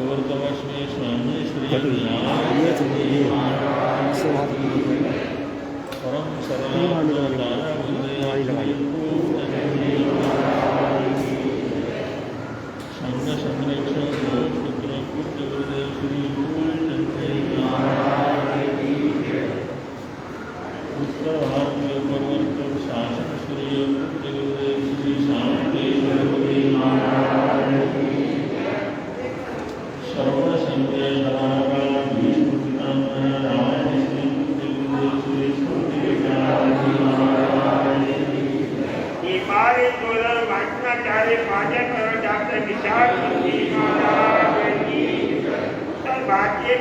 गौरतमस्मी स्वामी श्री परम संघ संरक्षण पुत्र पुत्र गुरुदेव श्री उत्तर भारत में प्रवर्तक शासन श्री पुत्र गुरुदेव श्री शांतेश्वर सर्व संजय सलाहकार भीष्म पितामह रामकृष्ण पुत्र गुरुदेव श्री वाचनाचार्य पाठक डॉक्टर विशाल महाराज की उत्तर भारतीय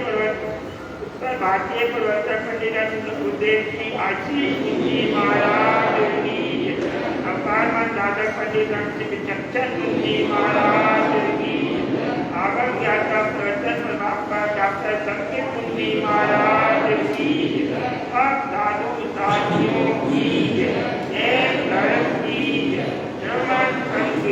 प्रवर्तक पंडित गुरुदेव श्री आशीष जी महाराज की अपार साधक पंडित श्री विचक्षण जी महाराज की आगम यात्रा प्रवर्तन प्रभाव डॉक्टर संकीर्त जी महाराज की सब साधु साधियों की एक धर्म की जमन संघ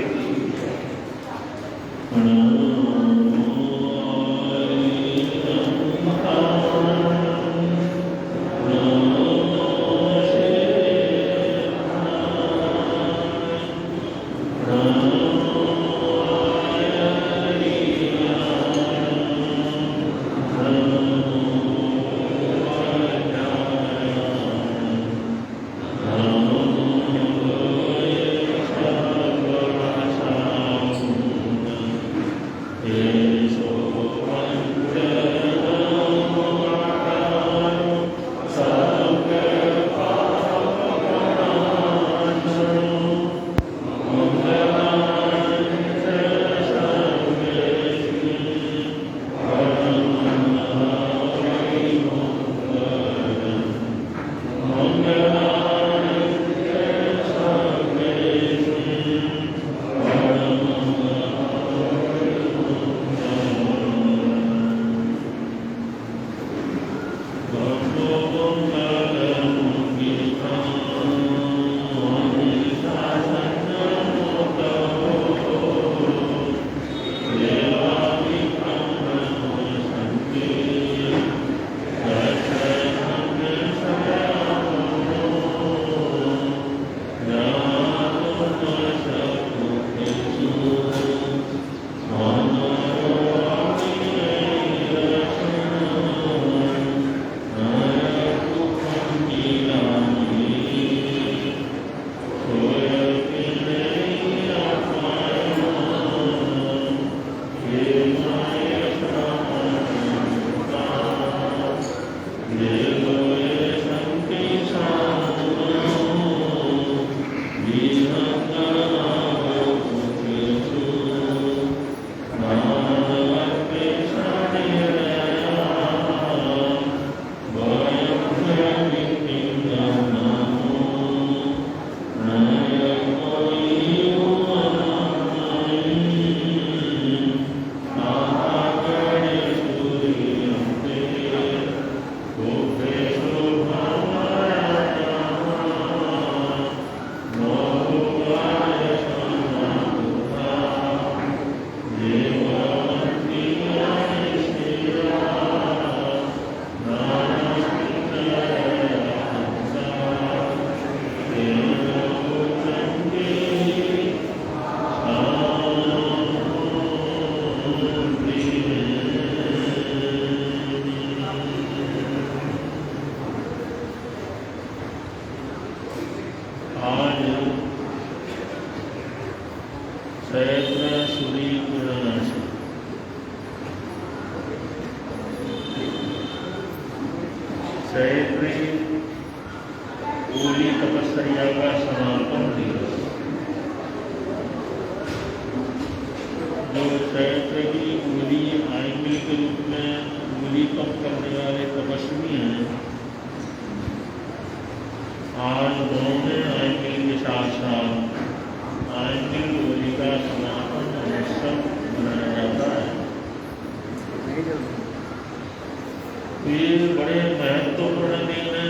बड़े महत्वपूर्ण दिन है।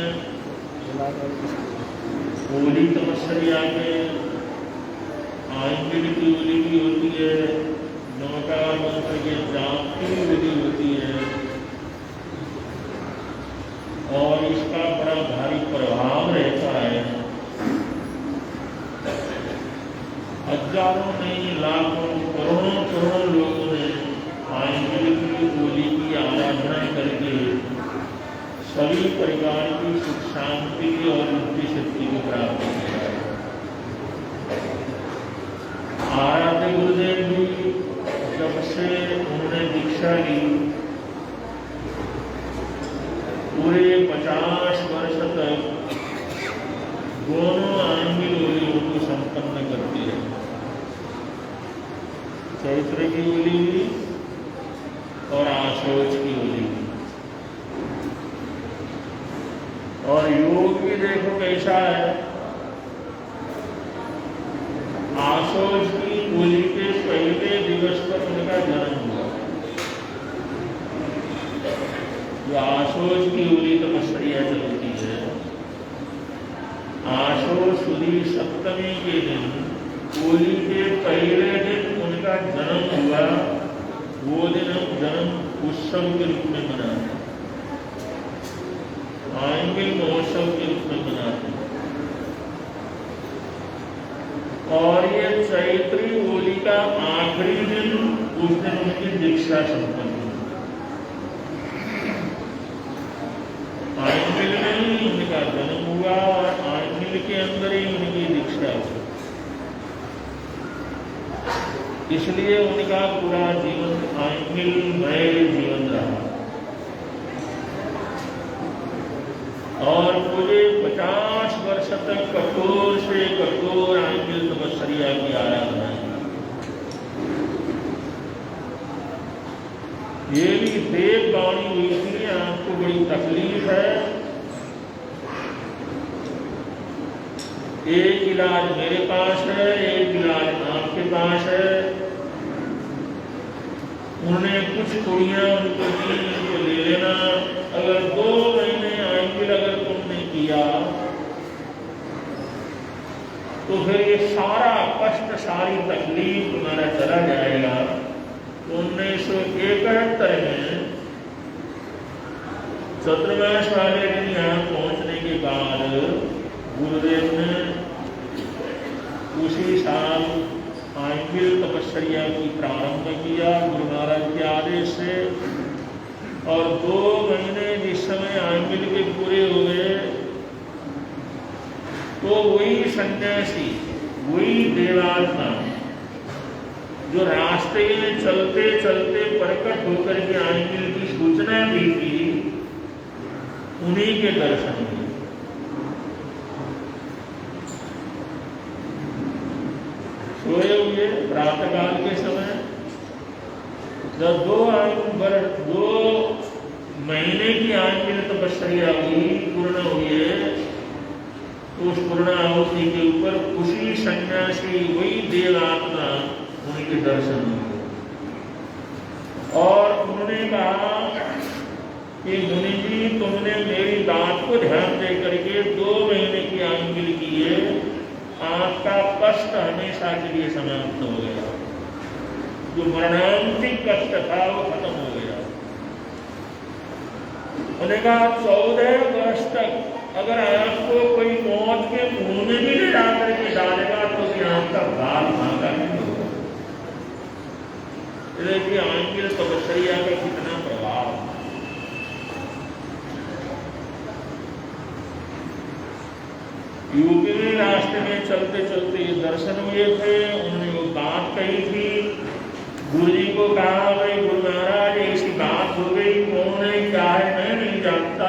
होली तपस्या में आयंगिल की होली भी होती है। नौका मंत्र के जाप की भी विधि होती है और इसका बड़ा भारी प्रभाव रहता है। हजारों नहीं, लाखों, करोड़ों करोड़ों लोगों ने आइंबिल की होली की आराधना करके सभी परिवार की सुख शांति और बुद्धि शक्ति को प्राप्त किया है। आराध्य गुरुदेव भी जब से उन्होंने दीक्षा ली, पूरे 50 वर्ष तक दोनों आइंबिल होलियों को संपन्न करती है। चैत्र की होली भी और आशोच की होली भी। और योग भी देखो कैसा है। आशोच की होली के पहले दिवस पर उनका जन्म हुआ। जो आशोच की होली तपस्या चलती है, आशोच सुदी सप्तमी के दिन, होली के पहले दिन उनका जन्म हुआ। वो दिन हम जन्म उत्सव के रूप में मनाते हैं, आइंबिल महोत्सव के रूप में मनाते हैं। और ये चैत्री होली का आखिरी दिन, उस दिन उनकी दीक्षा संपन्न हुई। आइंबिल में ही उनका जन्म हुआ और आइंबिल के अंदर ही उनकी दीक्षा हुई। इसलिए उनका पूरा जीवन आइंबिलमय जीवन रहा। और पूरे 50 वर्ष तक कठोर से कठोर आइंबिल तपस्या की आराधना। ये भी देव वाणी हुई थी, आपको बड़ी तकलीफ है, एक इलाज मेरे पास है, एक इलाज आपके पास है। उन्होंने कुछ कुड़ियां उनको दी, उनको ले लेना। अगर 2 महीने आइंबिल अगर तुमने किया तो फिर ये सारा कष्ट, सारी तकलीफ तुम्हारा चला जाएगा। 1971 में चतुर्मास वाले दिन यहाँ पहुंचने के बाद गुरुदेव ने उसी साल आइंबिल तपस्या की प्रारंभ किया गुरु महाराज के आदेश से। और 2 महीने जिस समय आइंबिल के पूरे हो गए तो वही सन्यासी, वही देवात्मा जो रास्ते में चलते चलते प्रकट होकर के आइंबिल की सूचना दी थी, उन्हीं के दर्शन हुए। सोए हुए प्रातःकाल के समय जब 2 महीने की आइंबिल तपस्या हुई, पूर्ण हुई है, तो उस पूर्णाहुति के ऊपर उसी सन्यासी, वही देवात्मा, उनके दर्शन हुए। और उन्होंने कहा कि मुनि जी, तुमने मेरी बात को ध्यान दे करके 2 महीने की आइंबिल की है, आपका कष्ट हमेशा के लिए समाप्त हो गया। जो मरणांतिक कष्ट था वो खत्म हो गया। उन्होंने कहा 14 वर्ष तक अगर आपको कोई मौत के मुंह में भी ले जाकर के डालेगा तो भी आपका बाल भागा नहीं होगा। देखिए आइंबिल तपस्या का कितना प्रभाव। यूपी में रास्ते में चलते चलते ये दर्शन हुए थे। उन्होंने वो बात कही थी, गुरु जी को कहा, भाई गुरु महाराज ऐसी बात हो गई, कौन है क्या है मैं नहीं जानता।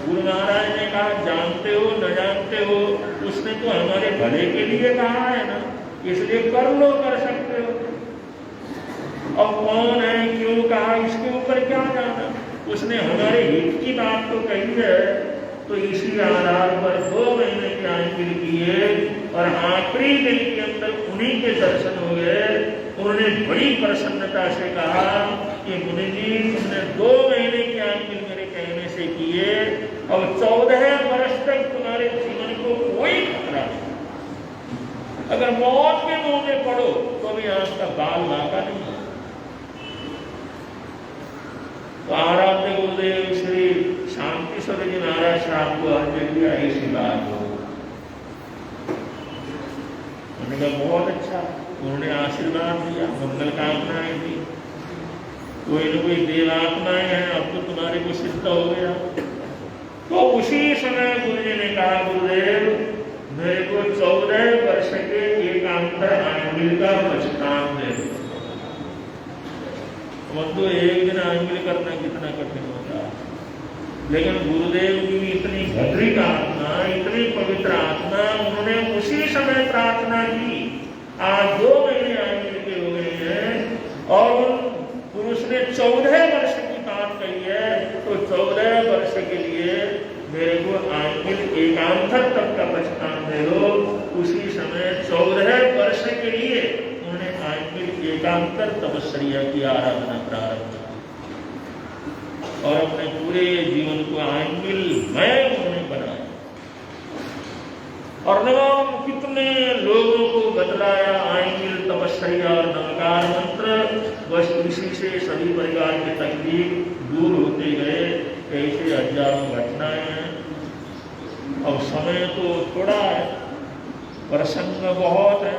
गुरु महाराज ने कहा, जानते हो न जानते हो, उसने तो हमारे भले के लिए कहा है ना, इसलिए कर लो, कर सकते हो। अब कौन है, क्यों कहा, इसके ऊपर क्या जाना। उसने हमारे हित की बात तो कही है, तो इसी आधार पर 2 महीने की आइंबिल की है। और आखिरी दिन के अंदर उन्हीं के दर्शन हो गए। उन्होंने बड़ी प्रसन्नता से कहा कि मुनि जी, तुमने 2 महीने की आइंबिल मेरे कहने से की है, अब 14 वर्ष तक तुम्हारे जीवन को कोई खतरा नहीं। अगर मौत के मुंह में पड़ो तो भी आपका बाल बाका नहीं है। गुरुदेव श्री शांति स्वरूप जी महाराज साहब को अर्ज किया, ऐसी बात हो। उन्होंने कहा बहुत अच्छा, उन्होंने आशीर्वाद दिया, मंगल कामनाएं दी। कोई न कोई देवात्माएं हैं, अब तो तुम्हारे को सिद्ध हो गया। तो उसी समय गुरु जी ने कहा, गुरुदेव मेरे को 14 वर्ष के एकांतर आंगिल का बचकान दे दो। तो एक दिन आंगिल करना कितना कठिन होता है, लेकिन गुरुदेव की इतनी भद्रिक आत्मा, इतनी पवित्र आत्मा, उन्होंने उसी समय प्रार्थना की। आज 2 महीने आंगिल के हो गए हैं और उन पुरुष ने 14 वर्ष की बात कही है। तो 14 वर्ष के लिए मेरे को आंगिल एकांतर तक का बचकान दे दो। उसी समय 14 वर्ष के लिए उन्होंने आंगिल एकांतर तपस्या की, आराधना प्रारंभ की और अपने पूरे जीवन को आंगिलमय उन्होंने बनाया। और नवाम कितने लोगों को बतलाया आंगिल तपस्या और नमकार मंत्र। बस इसी से सभी परिवार के तकलीफ दूर होते गए। ऐसे हजारों घटनाएं हैं। अब समय तो थोड़ा है, प्रसंग बहुत है।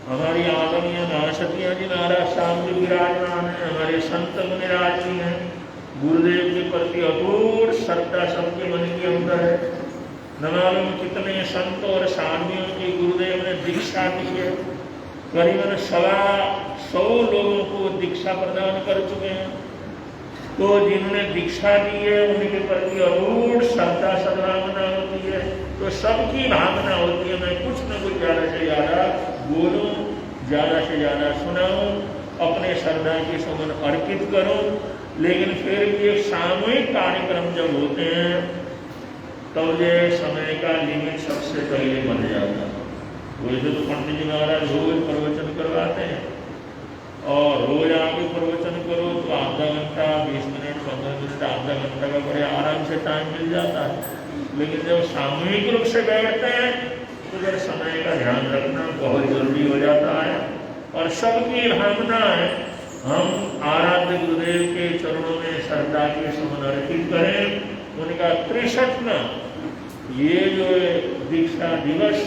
हमारी आदरणीय महासतियाँ जी महाराज साहब जी विराजमान है, हमारे संत मुनिराज जी हैं। गुरुदेव के प्रति अटूट श्रद्धा सबके मन के अंदर है। न मालूम कितने संत और साधुओं की गुरुदेव ने दीक्षा दी है। करीबन 125 लोगों को दीक्षा प्रदान कर चुके हैं। तो जिन्होंने दीक्षा दी है उनके प्रति अटूट श्रद्धा सद्भावना होती है। तो सबकी भावना होती है, मैं कुछ न कुछ ज़्यादा से ज़्यादा बोलूं, ज़्यादा से ज़्यादा सुनाऊं, अपने श्रद्धा के सुमन अर्पित करूं। लेकिन फिर भी एक सामूहिक कार्यक्रम जब होते हैं तब ये समय का लिमिट सबसे पहले बन जाता है। वैसे तो पंडित जी महाराज रोज प्रवचन करवाते हैं और रोज आगे प्रवचन करो तो आधा घंटा 20 मिनट 15 मिनट आधा घंटा का बड़े आराम से टाइम मिल जाता है। लेकिन जब सामूहिक रूप से बैठते हैं तो जब समय का ध्यान रखना बहुत जरूरी हो जाता है। और सबकी भावना है हम आराध्य गुरुदेव के चरणों में श्रद्धा के सुमन अर्पित करें। उनका 63वां ये जो दीक्षा दिवस,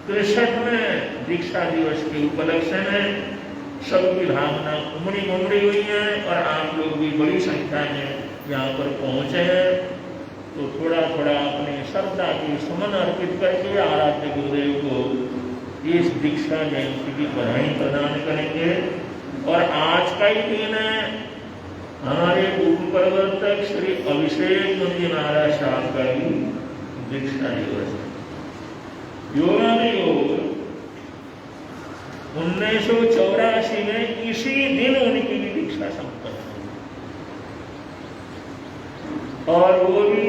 63वें दीक्षा दिवस के उपलक्ष्य में सबकी भावना उमड़ी हुई है और आप लोग भी बड़ी संख्या में यहाँ पर पहुँचे हैं। तो थोड़ा थोड़ा अपने श्रद्धा की सुमन अर्पित करके आराध्य गुरुदेव को इस दीक्षा जयंती की बधाई प्रदान करेंगे। और आज का ही दिन है हमारे उप प्रवर्तक श्री अभिषेक मुनि महाराज साहब का भी दीक्षा दिवस है। योगानुयोग 1984 में इसी दिन उनकी भी दीक्षा संपन्न हुई। और वो भी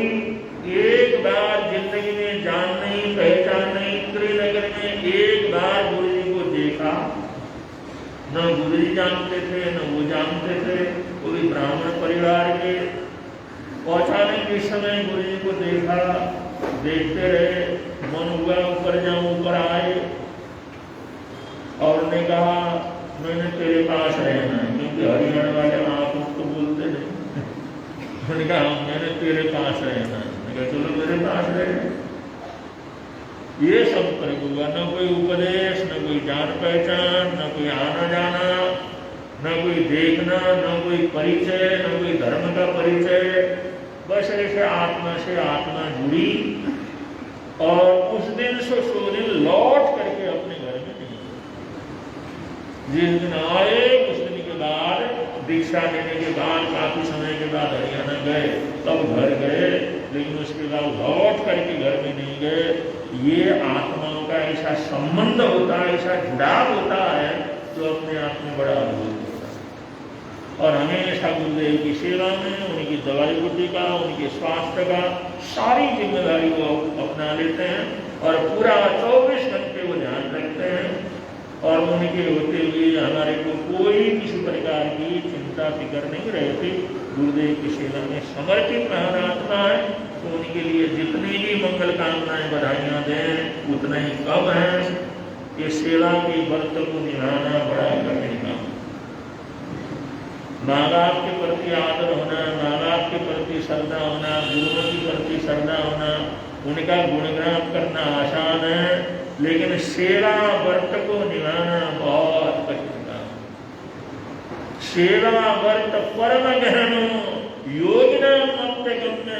एक बार जिंदगी में जान नहीं पहचान नहीं, त्रिनगर में एक बार गुरु जी को देखा। न गुरु जी जानते थे न वो जानते थे, वो भी ब्राह्मण परिवार के। पहुंचाने के समय गुरु जी को देखा, देखते रहे, मन हुआ ऊपर जाऊं, ऊपर आए और ने कहा मैंने तेरे पास रहना है, क्योंकि हरियाणा वाले आप तो बोलते नहीं। मैंने कहा मैंने तेरे पास रहना है। मैंने कहा चलो मेरे पास रहे। ये संपर्क हुआ, न कोई उपदेश, न कोई जान पहचान, न कोई आना जाना, न कोई देखना, न कोई परिचय, न कोई धर्म का परिचय। बस ऐसे आत्मा से आत्मा जुड़ी और उस दिन से सो दिन लौट करके अपने घर में नहीं। जिस दिन आए उस दिन के बाद दीक्षा लेने के बाद काफी समय के बाद हरियाणा गए, तब घर गए, लेकिन उसके बाद लौट करके घर में नहीं गए। ये आत्माओं का ऐसा संबंध होता है, ऐसा जुड़ाव होता है जो अपने आप में बड़ा अद्भुत होता है। और हमेशा गुरुदेव की सेवा में उनकी दवाई बुद्धि का, उनके स्वास्थ्य का सारी जिम्मेदारी वो अपना लेते हैं और पूरा 24 घंटे वो ध्यान रखते हैं। और उनके होते हुए हमारे को कोई किसी प्रकार की चिंता फिक्र नहीं रहती। गुरुदेव की सेवा में समर्पित महात्मा है, तो उनके लिए जितनी भी मंगल कामनाएं बधाइयाँ दें उतना ही कम है। ये सेवा के व्रत को निभाना बड़ा कठिन काम। माँ बाप के प्रति आदर होना, माँ बाप के प्रति श्रद्धा होना, गुरुओं के प्रति श्रद्धा होना, उनका गुणगान करना आसान है, लेकिन सेवा व्रत को निभाना बहुत कठिन काम। सेवा व्रत परम गहनो योजना मत गम्य।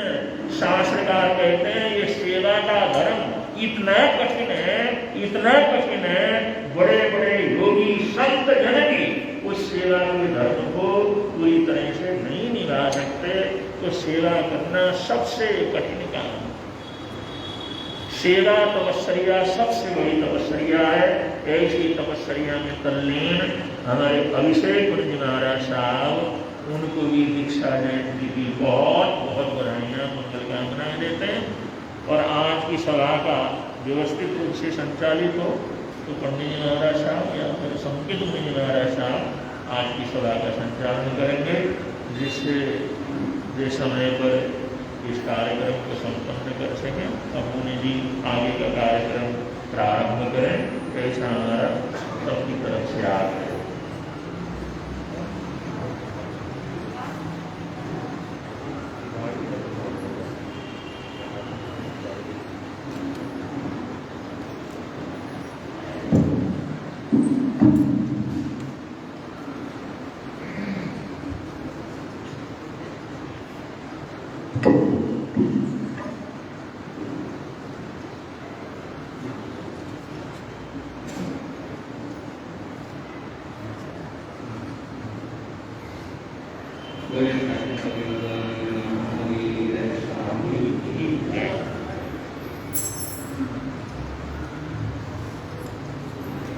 शास्त्रकार कहते हैं ये सेवा का धर्म इतना कठिन है, इतना कठिन है, बड़े बड़े योगी संत जन भी उस सेवा के धर्म को पूरी तरह से नहीं निभा सकते। तो सेवा करना सबसे कठिन काम। सेवा तपस्या सबसे बड़ी तपस्या है। ऐसी तपस्या में तल्लीन हमारे अभिषेक गुरु जी महाराज साहब, उनको भी दीक्षा जयंती की बहुत बहुत बधाइयाँ, मंगल कामनाएं देते हैं। और आज की सभा का व्यवस्थित रूप से संचालित हो तो पंडित जी महाराज साहब या फिर संकित मुनि जी महाराज साहब आज की सभा का संचालन करेंगे, जिससे जिस समय पर इस कार्यक्रम को संपन्न कर सकें। अब मुनि जी आगे का कार्यक्रम प्रारंभ करें, ऐसा हमारा सबकी तरफ से आग्रह है।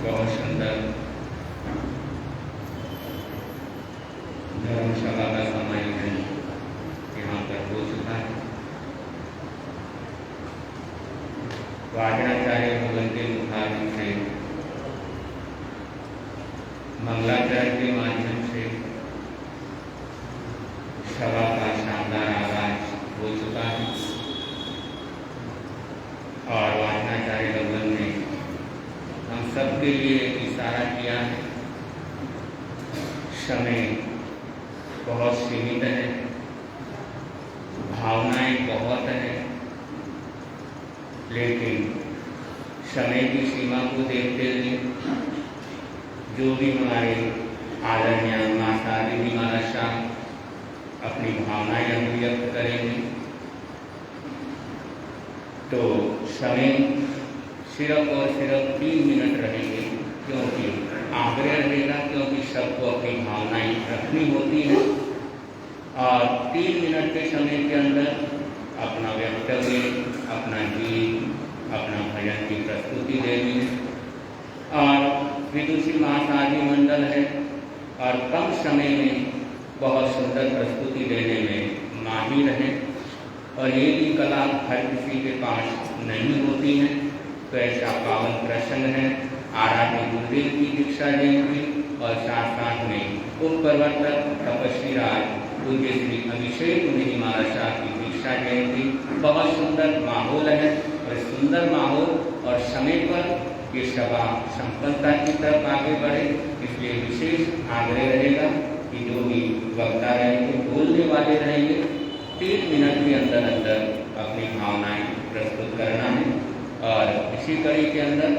बहुत सुंदर धर्मशाला का समय है, यहाँ पर हो चुका है। वाजनाचार्य भवन के मुखारबिन से मंगलाचार्य के माध्यम से सभा का शानदार आगाज हो चुका है और वाजनाचार्य भवन ने हम सबके लिए इशारा किया है। समय बहुत सीमित है, भावनाएं बहुत है, लेकिन समय की सीमा को देखते हुए जो भी हमारे आदरणीय माता दीदी महाराज साहब अपनी भावनाएं अभिव्यक्त करेंगे, तो समय सिर्फ और सिर्फ 3 मिनट रहेंगे, क्योंकि आग्रह रहेगा, क्योंकि सबको अपनी भावनाएं रखनी होती हैं और 3 मिनट के समय के अंदर अपना वक्तव्य, अपना गीत, अपना भजन की प्रस्तुति देनी है। और विदुषी महासाधी मंडल है और कम समय में बहुत सुंदर प्रस्तुति देने में माहिर है और ये भी कला हर किसी के पास नहीं होती है। तो ऐसा पावन प्रसंग है आराध्य गुरुदेव की दीक्षा जयंती और साथ साथ में उप प्रवर्तक तपस्वी राज पूज्य श्री अभिषेक मुनि महाराज साहब की दीक्षा जयंती। बहुत सुंदर माहौल है और सुंदर माहौल और समय पर ये सभा संपन्नता की तरफ आगे बढ़े, इसलिए विशेष आग्रह रहेगा कि जो भी वक्ता रहेंगे, बोलने वाले रहेंगे, 3 मिनट के अंदर अंदर अपनी भावनाएं प्रस्तुत करना है। और इसी कड़ी के अंदर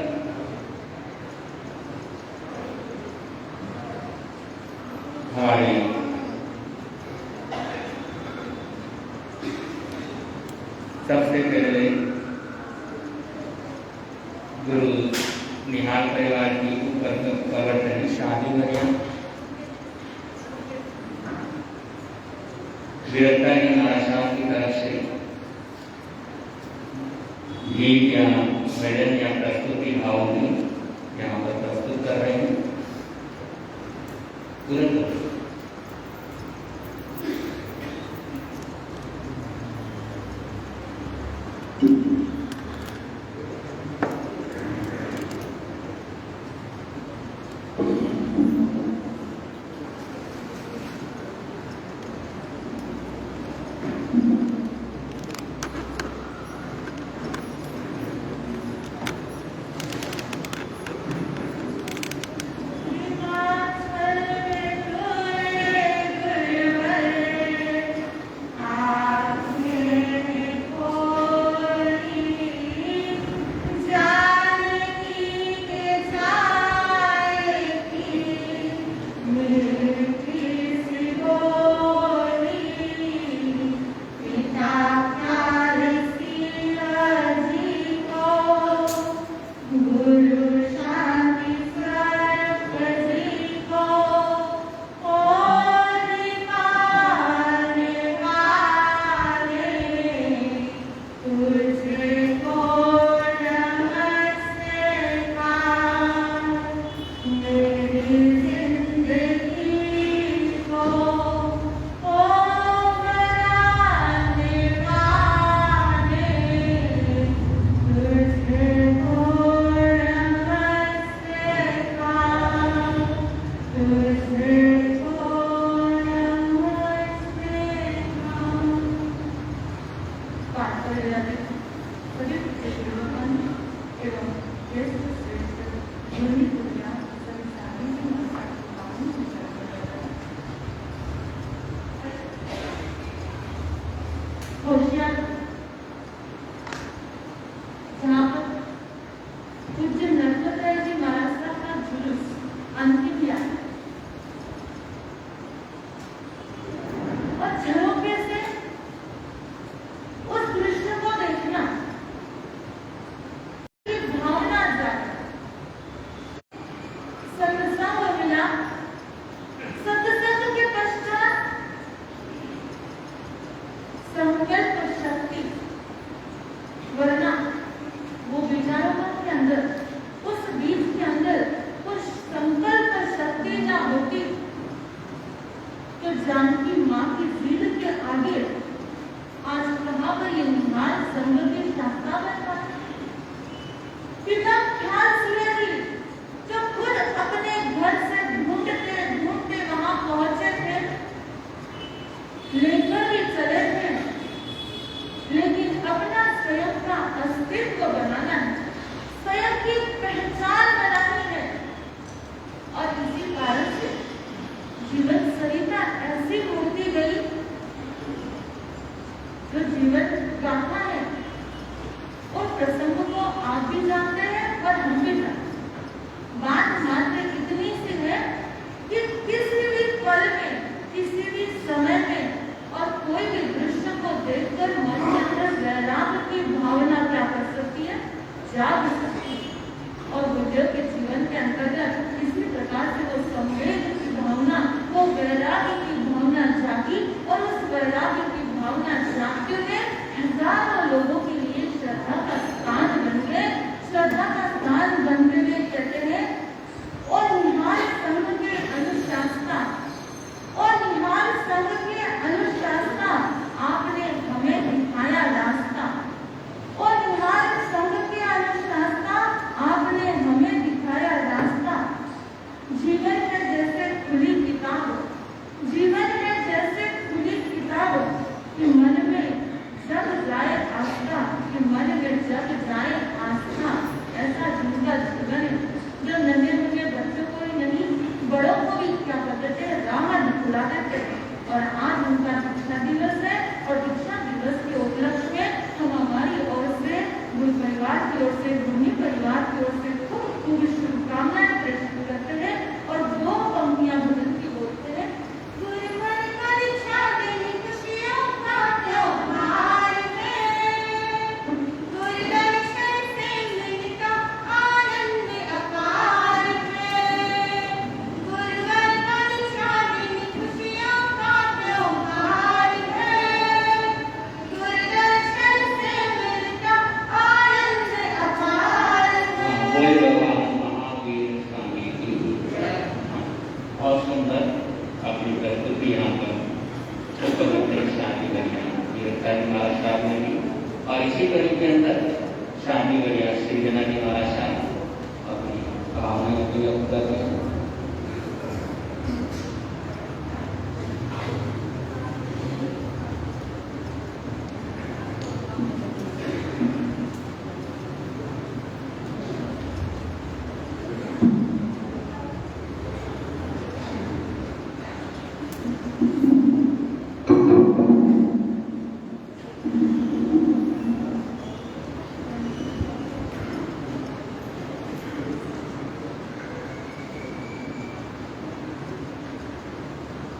हमारे सबसे पहले गुरु निहाल परिवार की प्रवर्तन शादी गरिया वीरता जी महाराज साहब की तरफ से गीत या भजन या प्रस्तुति भाव में यहाँ पर प्रस्तुत कर रहे हैं। तुरंत होशियार जहाँ पर पूज्य नर्मदा जी महाराज साहब का जुलूस अंतिम यात्रा और झरोखे से उस दृश्य को देखना की भावना जाए सत्संग मिला सत्संग के पश्चात संकल्प शक्ति वरना वो विचारों के अंदर उस बीज के अंदर कुछ संकल्प शक्ति ना होती तो जानकी माँ की जिद के आगे आज कहाँ पर ये निहाल संग की शाखा बनता है। पिता ख्याल सूर्य जी जो खुद अपने घर से ढूंढते ढूंढते वहां पहुंचे थे लेकर भी चले थे लेकिन अपना स्वयं का अस्तित्व बनाना है स्वयं की पहचान बनानी है और इसी कारण से जीवन सरिता ऐसी मूर्ति गई जो जीवन गाथा है और प्रसंग को आप भी जानते हैं और हम भी जानते हैं। बात मात्र इतनी सी है कि किसी भी पल में किसी भी समय में और कोई भी दृश्य को देखकर मन के अंदर वैराग्य की भावना क्या कर सकती है जाग सकती है और बुद्ध के जीवन के अंतर्गत इसी प्रकार से वो संवेद की भावना वो वैराग्य की भावना जागी और उस वैराग्य की भावना जागते हुए हजारों लोगों के लिए श्रद्धा का स्थान बन गए श्रद्धा का स्थान बनते हुए कहते हैं और निहाल संघ के अनुशासना और निहाल संघ के अनुशासना आपने हमें दिखाया रास्ता और निहाल संघ के अनुशासना आपने हमें दिखाया रास्ता जीवन है जैसे खुली किताब जीवन है जैसे खुली किताब कि मन में जग जाए आस्था कि मन में जग जाए आस्था ऐसा जिनका जीवन है जो नन्हे मुझे बच्चों को ही नहीं बड़ों को भी क्या करते थे राह दिखला देते और आज उनका दीक्षा दिवस है और दीक्षा दिवस के उपलक्ष्य में हम हमारी ओर से गुरु परिवार की ओर से गुरु परिवार की ओर से खूब खूब शुभकामनाएं प्रेषित करते हैं और दो पंक्तियां भजन की बोलते हैं गुरुवर का दीक्षा देनी खुशियों का त्योहार है गुरुदर्शन से मिलता आनंद अपार है गुरुवर का दीक्षा देनी खुशियों का त्योहार है गुरुदर्शन से मिलता आनंद अपार है। बोले भगवान महावीर स्वामी की बहुत सुंदर अपनी प्रस्तुति यहाँ पर उपलब्ध शादी वरिया महाराज साहब ने दी और इसी कड़ी के अंदर शादी वरिया श्री जनानी महाराज साहब अपनी भावनाओं को व्यक्त कर रहे हैं।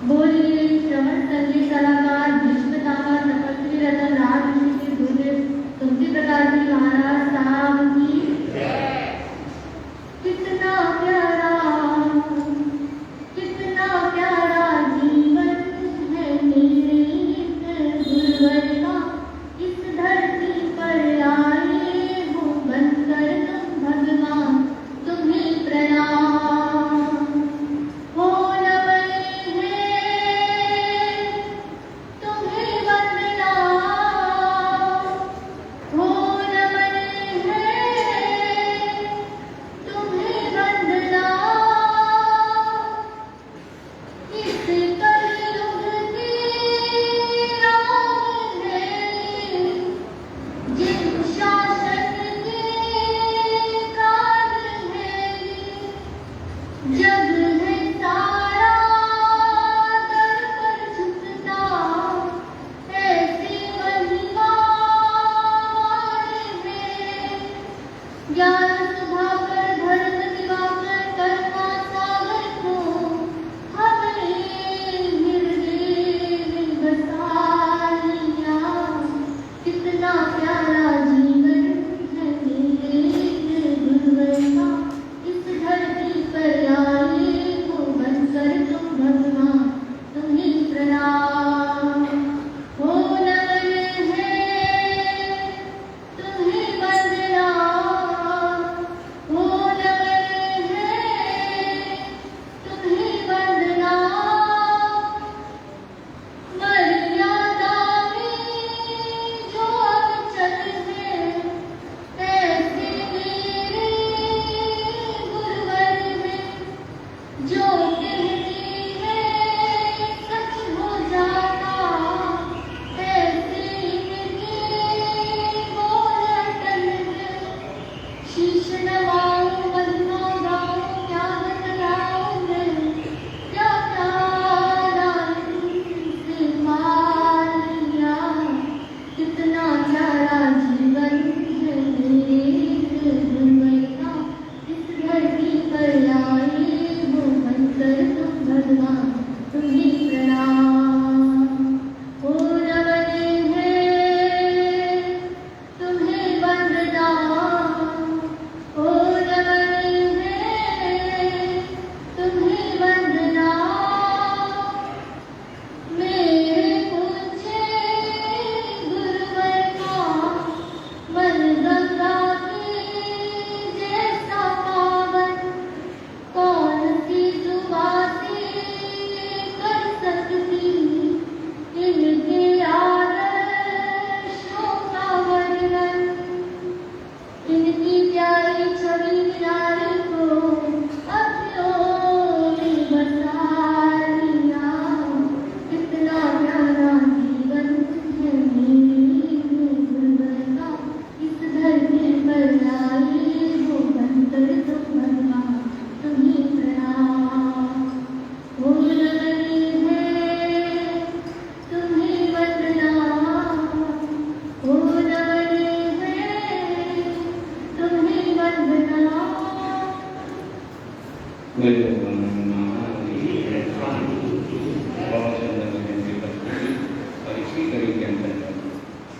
बोलिए श्रवण संगीत कलाकार विश्वतामा तपस्वी रतन राज ऋषि के गुरुदेव तुलसी प्रकाश जी महाराज साहब की कितना प्यारा जीवन है मेरे गुरुवर का इस धरती पर आए हो बनकर तुम भगवान तुम्हें प्रणाम हो वंदना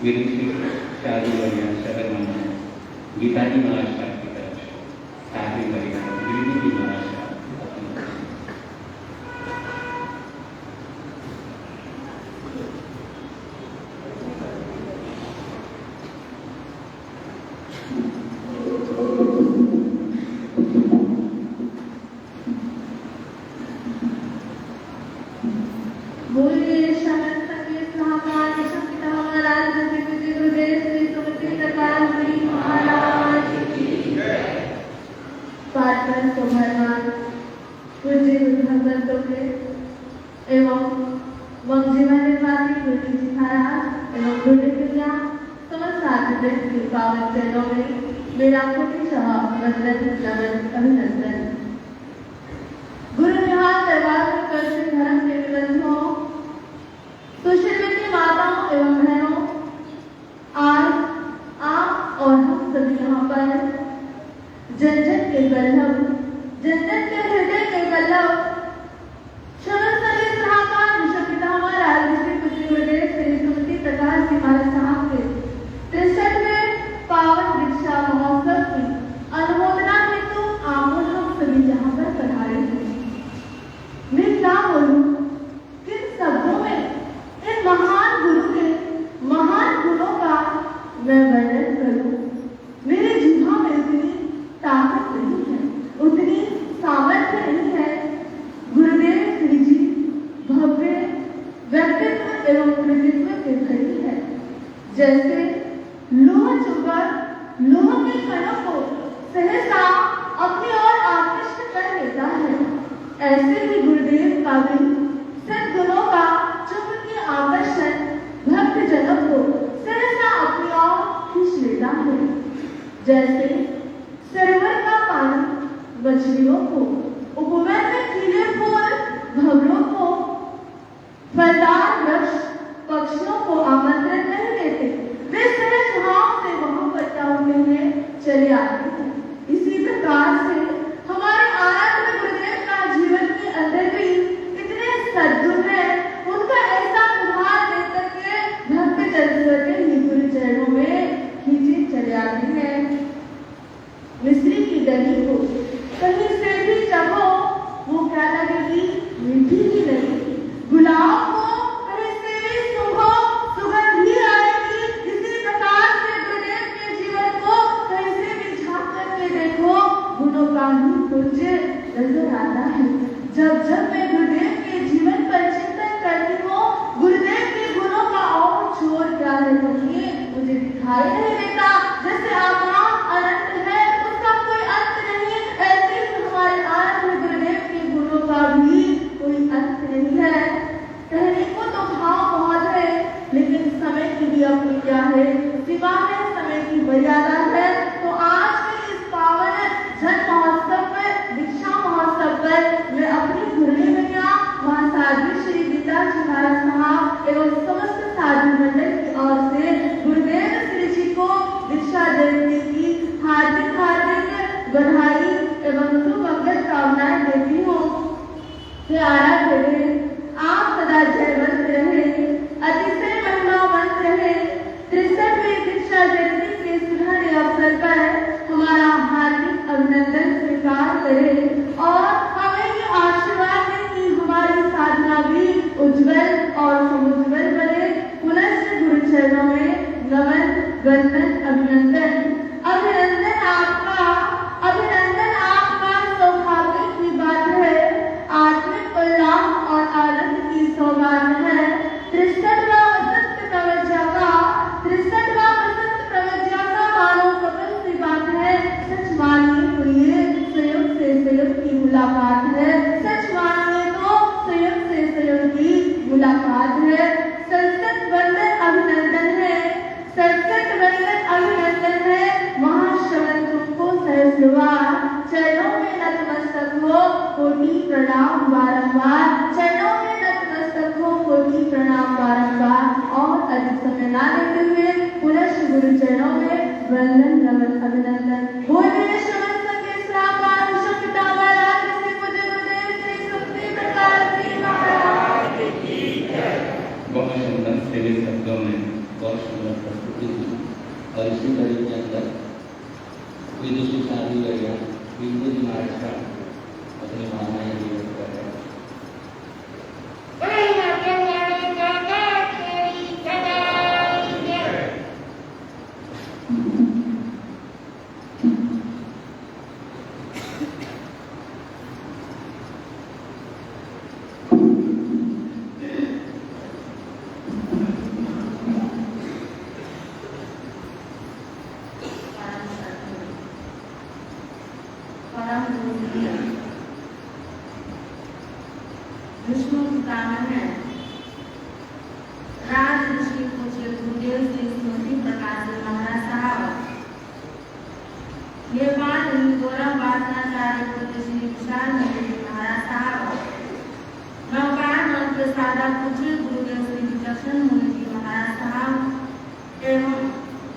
विदुषी शादी वरिया शहर मंडल गीताजी महाराज साहब की तरफ से शादी वरिया विदुषी महाराज साहब मेरा अभिनंदन। गुरु विहार दरबार में कृष्ण धर्म के निबंधों, सुशीलवती माताओं एवं बहनों, आज आप और हम सभी यहाँ पर जन जन के वल्लभ, जन जन के हृदय के वल्लभ, क्षणस्थली सलाहकार ऋषभ पितामह राजऋषि पुत्री गुरुदेव श्री सुमति प्रकाश जी महाराज साहब के 63वें पावन दीक्षा महोत्सव की अनुमोदना हेतु आमोद हम सभी यहाँ पर पधारे हैं। मैं क्या बोलूं, किन शब्दों में इन महान गुरु के महान गुणों का मैं वर्णन करूं। मेरे जीवा में उतनी ताकत नहीं है, उतनी सामर्थ्य नहीं है। गुरुदेव श्री जी भव्य व्यक्तित्व एवं कृतित्व के धनी है। जैसे लोह चुंबक लोह के कणों को सहसा अपनी ओर आकृष्ट कर लेता है, ऐसे ही गुरुदेव का भी सद्गुणों का चुंबकीय आकर्षण भक्त जनों को सहसा अपनी ओर खींच लेता है। जैसे सरोवर का पानी मछलियों को, उपवन में खिले फूल भंवरों को, फलदार वृक्ष पक्षियों को आमंत्रण नहीं देते, वे सहज भाव से वहां पर टहलते हुए चले आते हैं। इसी प्रकार से हमारे आराध्य गुरुदेव का जीवन के अंदर भी इतने सद्गुण है, उनका ऐसा उदाहरण देख करके भक्त जन ही गुरु चरणों में खींचे चले आते हैं। मिश्री की डली को कहीं से भी चखो, वो क्या लगेगी, मीठी ही लगेगी। गुलाब को कहीं से भी सूंघो, सुगंध ही आएगी। इसी प्रकार से गुरुदेव के जीवन को कहीं से भी झांक करके देखो, गुणों का ही कुछ नजर आता है। जब जब मैं गुरुदेव के जीवन पर चिंतन करती हूँ, गुरुदेव के गुणों का और छोर क्या है मुझे दिखाई नहीं देता। जैसे आकाश अनंत है, उसका कोई अंत नहीं, ऐसे ही हमारे आराध्य गुरुदेव के गुणों का भी कोई अंत नहीं है। कहने को तो भाव बहुत है, लेकिन समय की भी अपनी क्या है, सीमा है, समय की मर्यादा है। तो आज के इस पावन जन महोत्सव पर, दीक्षा महोत्सव पर मैं अपनी गुरुनी मैया वहाँ साध्वी श्री गीता जी महाराज साहब एवं समस्त साधु मंडल की ओर से गुरुदेव श्री जी को दीक्षा जयंती की हार्दिक हार्दिक बधाई एवं सुमंगल कामनाएं देती हूँ। आराध्य देव आप सदा जयवंत रहे, अतिशय महिमावंत रहे। 63वें दीक्षा जयंती के सुनहरे अवसर पर हमारा हार्दिक अभिनंदन स्वीकार करें और हमें ये आशीर्वाद दें कि हमारी साधना भी उज्जवल और समुज्जवल बने। पुनश्च गुरु चरणों में नमन वंदन अभिनंदन। अभिनंदन आपका सौभाग्य की बात है, आत्मिक उल्लास और आनंद की सौगात है। 63वां वसंत प्रवज्जा का मानो सफल सी बात है। सच मानिए तो ये संयोग से संयोग की मुलाकात है, सच मानिए तो संयोग से संयोग की मुलाकात है। संस्कृत वंदन अभिनंदन है, संस्कृत वंदन अभिनंदन है। महाश्रवण तुमको सहस्रवार, चरणों में नतमस्तक हो, कोटि प्रणाम बारंबार। चरणों में नतमस्तक हो, कोटि प्रणाम बारंबार। और अधिक समय ना लेते हुए पुनः गुरु चरणों में वंदन नमन अभिनंदन। बोलिए श्रवण संगे सलाहकार ऋषभ पितामह राजऋषि पूज्य गुरुदेव श्री सुमति प्रकाश जी महाराज की जय। बहुत सुंदर से शब्दों में बहुत सुंदर प्रस्तुति थी। और इसी कड़ी के अंदर विदुषी शादी गरिया बिंदु जी महाराज का अपनी भावनाएं व्यक्त कर रहे हैं। विष्णु पितामह है राज ऋषि पूज्य गुरुदेव श्री स्मृति प्रकाश जी महाराज साहब, ये बात गौरव वासनाचार्य पूज्य श्री विशाल जी महाराज साहब, नवकार मंत्र सादा पूज्य गुरुदेव श्री विचक्षण मुनि जी महाराज साहब एवं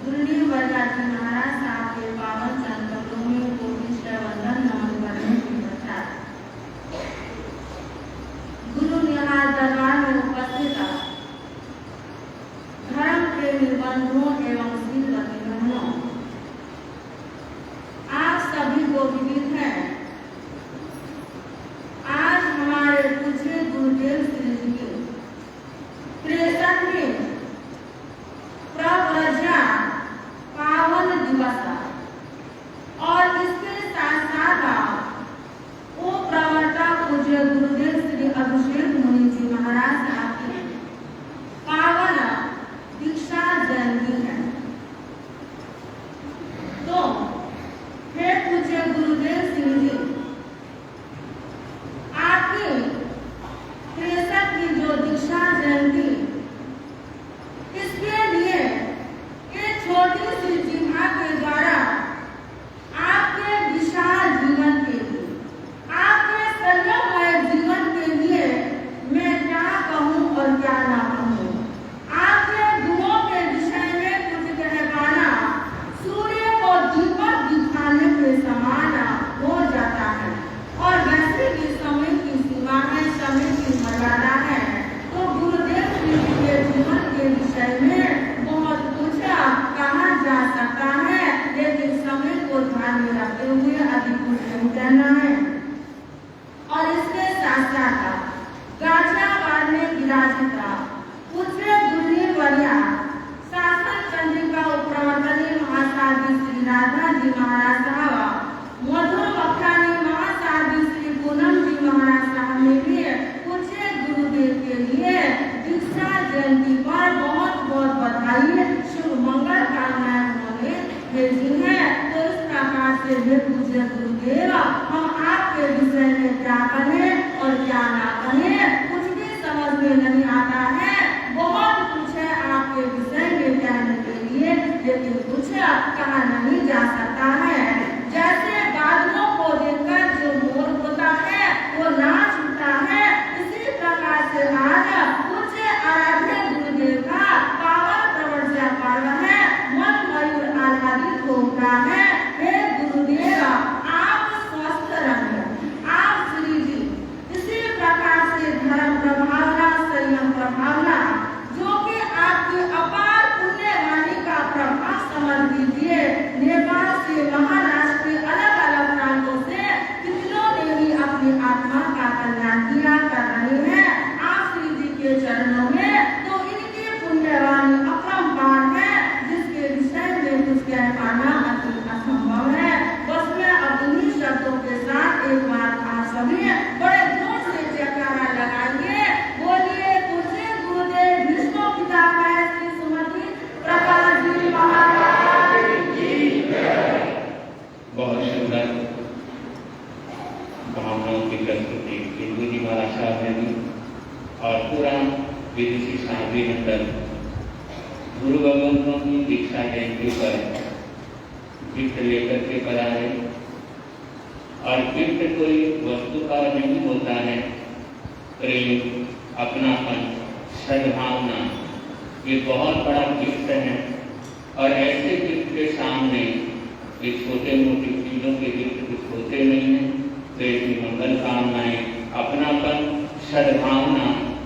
गुरुदेव वर्गा जी महाराज साहब के पावन चरणों में कोटि वंदन नमन करने की इच्छा। गुरु निहार दरबार में उपस्थित धर्म प्रेमी बंधुओं एवं श्रीमती बहनों, आप सभी को विदित है आज हमारे पूज्य गुरुदेव श्री जी के 63वें प्रव्रजा पावन दिवस और इसके साथ साथ वो प्रवर्ता पूज्य गुरुदेव श्री अभिषेक मुनि जी महाराज साहब की पावन दीक्षा जयंती है। तो हे पूज्य गुरुदेव श्री जी, आपकी 63वीं जो दीक्षा जयंती, इसके लिए एक छोटी सी जिह्वा के द्वारा आपके विशाल जीवन के लिए, आपके संयममय जीवन के लिए मैं क्या कहूँ और क्या ना कहूँ। आपके गुणों के विषय में कुछ कह पाना सूर्य को दीपक दिखाने के समान हो जाता है। और वैसे भी समय की सीमा है, समय की मर्यादा है, तो गुरुदेव श्री जी के जीवन के विषय में बहुत कुछ कहा जा सकता है, लेकिन समय को ध्यान में रखते हुए अधिक कुछ नहीं कहना है। और इसके साथ साथ गाजियाबाद में विराजित पूज्य गुरुदेव वर्या शासन चंद्रिका उपप्रवर्तनी महासाध्वी श्री राधा जी महाराज साहब, मधुर वक्तानी महासाध्वी श्री पूनम जी महाराज साहब ने भी पूज्य गुरुदेव के लिए दीक्षा जयंती पर बहुत बहुत बधाई शुभ मंगल कामनाएं उन्होंने भेजी है। तो इस प्रकार से हे पूज्य गुरुदेव, हम आपके विषय में क्या कहें और क्या ना कहें कुछ भी समझ में नहीं आता है। बहुत कुछ है आपके विषय में कहने के लिए, लेकिन कुछ कहा नहीं जा सकता है। जैसे बादलों को देखकर जो मोर होता है वो नाच उठता है, इसी प्रकार से आज पूज्य आराध्य गुरुदेव का पावन प्रवर्जा पर्व है, मन मयूर आह्लादित हो उठा है। हे गुरुदेव, आप स्वस्थ रहें, आप श्री जी इसी प्रकार से धर्म प्रभावना, संयम प्रभावना, जो कि आपकी अपार पुण्यवाणी का प्रभाव समझ लीजिए। नेपाल से महाराष्ट्र के अलग अलग प्रांतों से कितनों ने भी अपनी आत्मा का कल्याण किया कर रहे हैं आप श्री जी के चरणों में। तो इनकी पुण्यवाणी अपरंपार है, जिसके विषय में कुछ कह पाना अति असंभव है। बस मैं अपनी शब्दों के साथ एक बार आप सभी बड़े जोर से जयकारा लगाइए, बोलिए पूज्य गुरुदेव विष्णु पितामह श्री सुमति प्रकाश जी महाराज की जय। बहुत सुंदर भावनाओं की प्रस्तुति बिंदु जी महाराज साहब ने दी और पूरा विदुषी शादी मंडल गुरु भगवंतों की दीक्षा जयंती पर गिफ्ट लेकर के पधारे। और गिफ्ट कोई वस्तु का नहीं होता है, प्रेम, अपनापन, सद्भावना, ये बहुत बड़ा गिफ्ट है। और ऐसे गिफ्ट के सामने ये छोटे मोटे चीज़ों के गिफ्ट कुछ होते नहीं हैं। तो ऐसी मंगल कामनाएं, अपनापन, सद्भावना,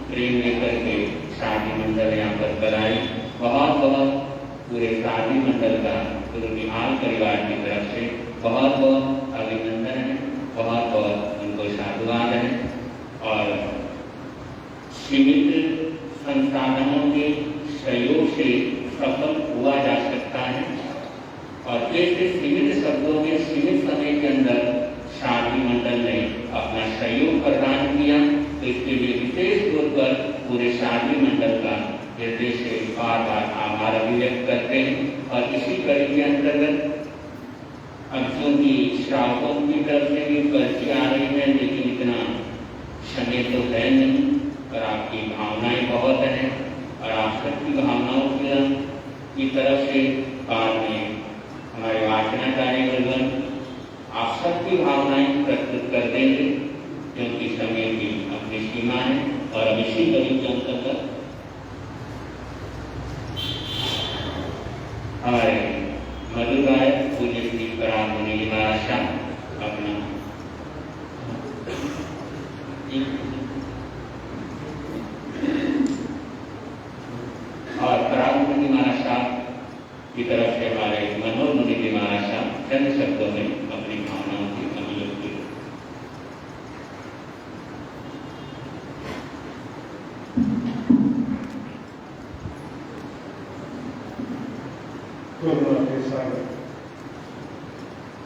प्रेम लेकर के शादी मंडल यहाँ पर कराई। बहुत बहुत पूरे शादी मंडल का गुरु निहाल परिवार की तरफ से बहुत बहुत अभिनंदन है, बहुत बहुत उनको साधुवाद है। और सीमित संसाधनों के सहयोग से सफल हुआ जा सकता है और ऐसे सीमित शब्दों में सीमित समय के अंदर शादी मंडल ने अपना सहयोग प्रदान किया, तो इसके लिए विशेष तौर पर पूरे शादी मंडल का हृदय से बार बार आभार अभिव्यक्त करते हैं। और इसी कड़ी के अंतर्गत अब क्योंकि श्रावकों की तरफ से भी पर्ची आ रही है, लेकिन इतना समय तो है नहीं और आपकी भावनाएं बहुत हैं और आप सबकी भावनाओं की तरफ से बाद में हमारे वाचनाकारी वर्गन आप सबकी भावनाएं प्रस्तुत कर देंगे, क्योंकि समय की अपनी सीमा है। और अब इसी कड़ी के अंतर्गत हमारे मधुर गायक पूज्य श्री पराम मुनि जी महाराज साहब अपना और पराम मुनि महाराज साहब की तरफ से हमारे मनोहर मुनि जी महाराज साहब चंद शब्दों में अपनी भावनाओं की अभिव्यक्ति।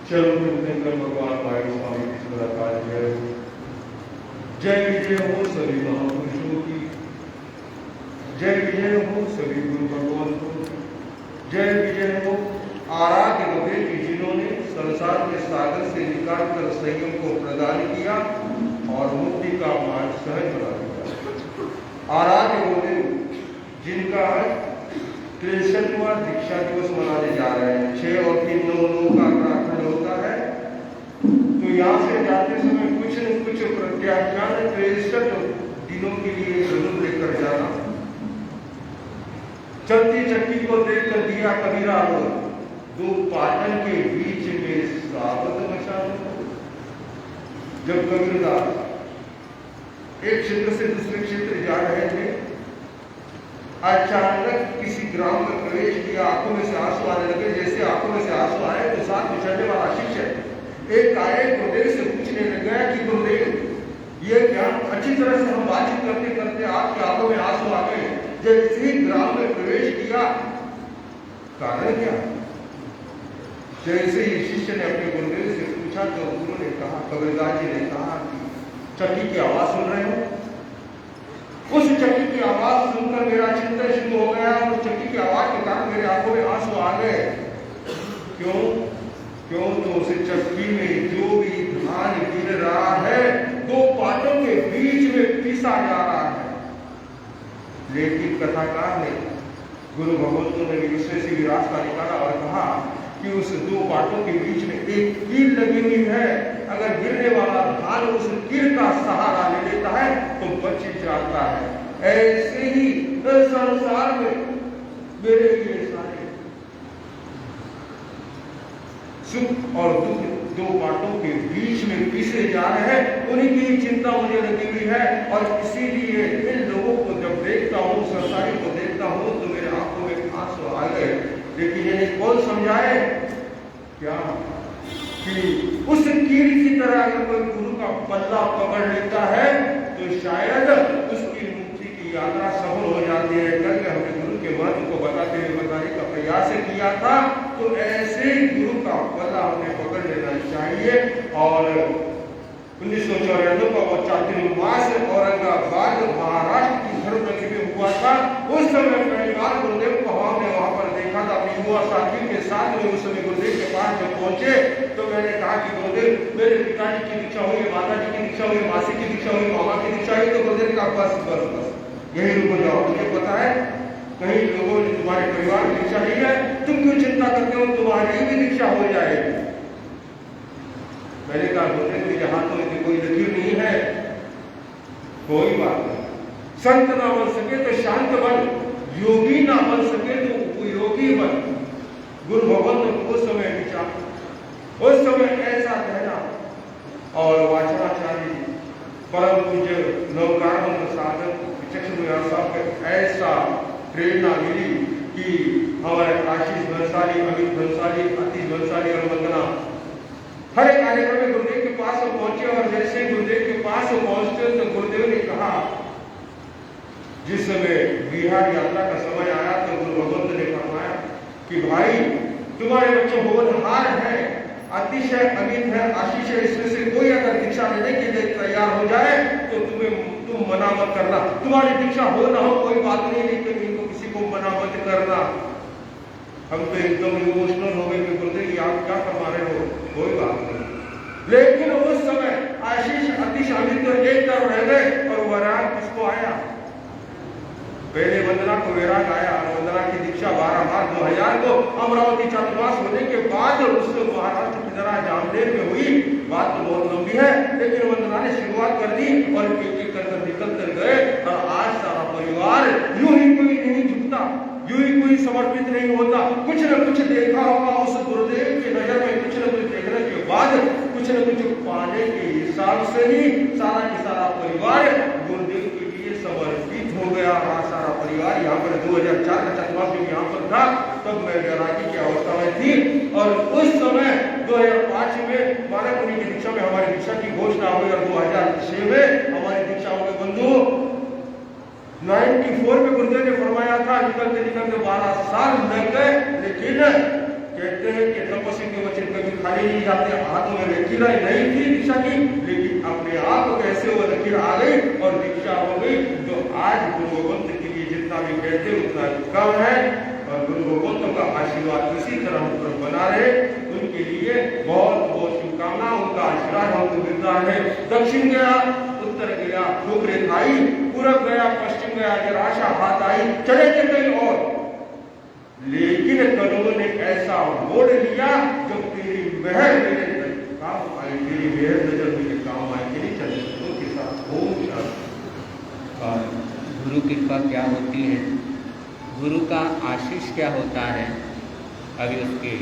चलो भगवान भाई स्वामी कृष्ण जय विजय हो सभी महापुरुषों की, जय विजय हो सभी गुरु भगवंतों की, जय विजय हो आराध्य गोविंद जी जिन्होंने संसार के सागर से निकाल कर संयम को प्रदान किया और मुक्ति का मार्ग सहज बना दिया। आराध्य गोविंद जिनका 63वां दीक्षा दिवस मनाने जा रहे हैं। 6 और 3 9 का प्रार्थना होता है, तो यहाँ से जाते समय कुछ न कुछ प्रत्याख्यान 63 दिनों के लिए जरूर लेकर जाना। चलती चक्की को देखकर दिया कबीरा और 2 पाटन के बीच में साबत मचा। जब कबीरदास एक क्षेत्र से दूसरे क्षेत्र जा रहे थे, अचानक किसी ग्राम में प्रवेश किया। आंखों में से आंसू आने लगे। जैसे आंखों में से आंसू आए तो साथ में चलने वाला शिक्षक एक आए गुरुदेव से पूछने लगा कि गुरुदेव ये क्या अच्छी तरह से हम बातचीत करते करते आपकी आंखों में आंसू आ गए, जैसे ही ग्राम में प्रवेश किया, कारण क्या? जैसे ही शिष्य ने अपने गुरुदेव से पूछा तो गुरु ने कहा, कबीरदास जी ने कहा कि चक्की की आवाज सुन रहे हो? उस चक्की की आवाज सुनकर मेरा चिंतन शुरू हो गया और उस चक्की की आवाज के कारण मेरे आंखों में आंसू आ गए। क्यों? क्यों? तो उस चक्की में जो भी धान गिर रहा है 2 पाटों के बीच में पीसा जा रहा है। लेकिन कथाकार ने, गुरु भगवंतों ने विषय से रास्ता निकाला और कहा कि उस 2 पाटों के बीच में एक कील लगी हुई है। अगर गिरने वाला धान उस कील का सहारा ले लेता है तो बच जाता है। ऐसे ही संसार में मेरे लिए सारे सुख और दुख 2 पाटों के बीच में पीसे जा रहे हैं, उन्हीं की चिंता मुझे लगी हुई है। और इसीलिए इन लोगों को जब देखता हूँ, संसारी को देखता हूँ, तो मेरे आंखों में आंसू आ गए। लेकिन ये कौन समझाए क्या कि उस कील की तरह अगर कोई गुरु का पल्ला पकड़ लेता है तो शायद उसकी मुक्ति की यात्रा सफल हो जाती है। कल हमने गुरु के महत्व को बताते हुए बताने का प्रयास किया था, तो ऐसे गुरु का पल्ला हमें पकड़ लेना चाहिए। और 1994 का वो चातुर्मास औरंगाबाद महाराष्ट्र की धर्मनगरी में हुआ था। उस समय पहली बार गुरुदेव को हमने वहां पर देखा था अपनी युवा साथी के साथ में। उस समय गुरुदेव के पास जब पहुंचे तो मैंने कहा कि गुरुदेव मेरे पिताजी की दीक्षा हुई, माता जी की दीक्षा हुई, मासी की दीक्षा हुई, मामा की दीक्षा हुई। तो गुरुदेव का बस यही रुको जाओ। मुझे पता है कहीं लोगों ने तुम्हारे परिवार की दीक्षा नहीं है, तुम क्यों चिंता करते हो, तुम्हारी भी दीक्षा हो जाएगी। मैंने कहा गुरुदेव यहाँ तो कोई लकीर नहीं है, कोई बात नहीं। संत ना बन सके तो शांत बन, योगी ना बन सके तो उपयोगी बन। गुरु भगवंत उस समय विचार, उस समय ऐसा कहना। और वाचनाचार्य परम पूज्य नवकार साधक विचक्षण साहब को ऐसा प्रेरणा मिली कि हमारे आशीष भंसाली, अमित भंसाली, अतीश भंसाली और वंदना हर एक कार्यक्रम में गुरुदेव के पास वो पहुंचे और जैसे गुरुदेव के पास वो पहुंचते तो गुरुदेव ने कहा, जिस समय बिहार यात्रा का समय आया तो गुरु भगवंत ने फरमाया कि भाई तुम्हारे बच्चे होनहार है, अतिशय अमित है, आशीष है, इसमें से कोई अगर दीक्षा लेने के लिए तैयार हो जाए तो तुम मना मत करना। तुम्हारी दीक्षा हो ना हो कोई बात नहीं, लेकिन इनको किसी को मना मत करना। हम तो एकदम इमोशनल हो गए कि गुरुदेव आप क्या फरमा रहे हो, कोई बात नहीं। लेकिन उस समय आशीष अतिश अमित तो एक तरफ रह गए और वैराग किसको आया? पहले वंदना को वैराग आया और वंदना की दीक्षा 12 मार्च 2000 को अमरावती छात्रावास होने के बाद उसको महाराष्ट्र की तरह जामनेर में हुई। बात तो बहुत लंबी है, लेकिन वंदना ने शुरुआत कर दी और एक एक कर निकलते गए और आज सारा परिवार यूं ही कोई नहीं झुकता, यूं ही कोई समर्पित नहीं होता। कुछ न कुछ देखा होगा उस गुरुदेव की नजर में, कुछ न कुछ देखने के बाद कुछ न कुछ पाने के हिसाब से ही सारा की सारा परिवार गुरुदेव के लिए समर्पित हो गया। सारा परिवार यहाँ पर 2004 का छात्रावास में यहाँ पर था, तब मैं वैरागी की अवस्था में थी और उस समय 2005 में मानक मुनि की दीक्षा में हमारी दीक्षा की घोषणा हुई और 2006 में हमारी दीक्षा हो गई। बंधु 94 में गुरुदेव ने फरमाया था, निकलते निकलते 12 साल लग गए, लेकिन कहते हैं कि तपस्वी के वचन कभी खाली नहीं जाते। हाथों में लकीर नहीं थी दीक्षा की, लेकिन अपने आप कैसे वो लकीर आ गई और दीक्षा हो गई। जो आज गुरु भगवंत के लिए जितना भी कहते उतना कम है और गुरु भगवंतों का आशीर्वाद इसी तरह हम पर बना रहे, उनके लिए बहुत बहुत शुभकामना। उनका आशीर्वाद हमको मिलता है। दक्षिण गया, उत्तर गया, ठोकरे खाई, पूरब गया, पश्चिम गया, निराशा हाथ आई, चले थे कहीं और, लेकिन करों ने ऐसा मोड़ लिया जब तेरी महर मेरे काम आई, तेरी महर नजर मेरे काम आई। तेरी चंद्रों के साथ ओम शांति। और गुरु कृपा क्या होती है, गुरु का आशीष क्या होता है, अभी उसके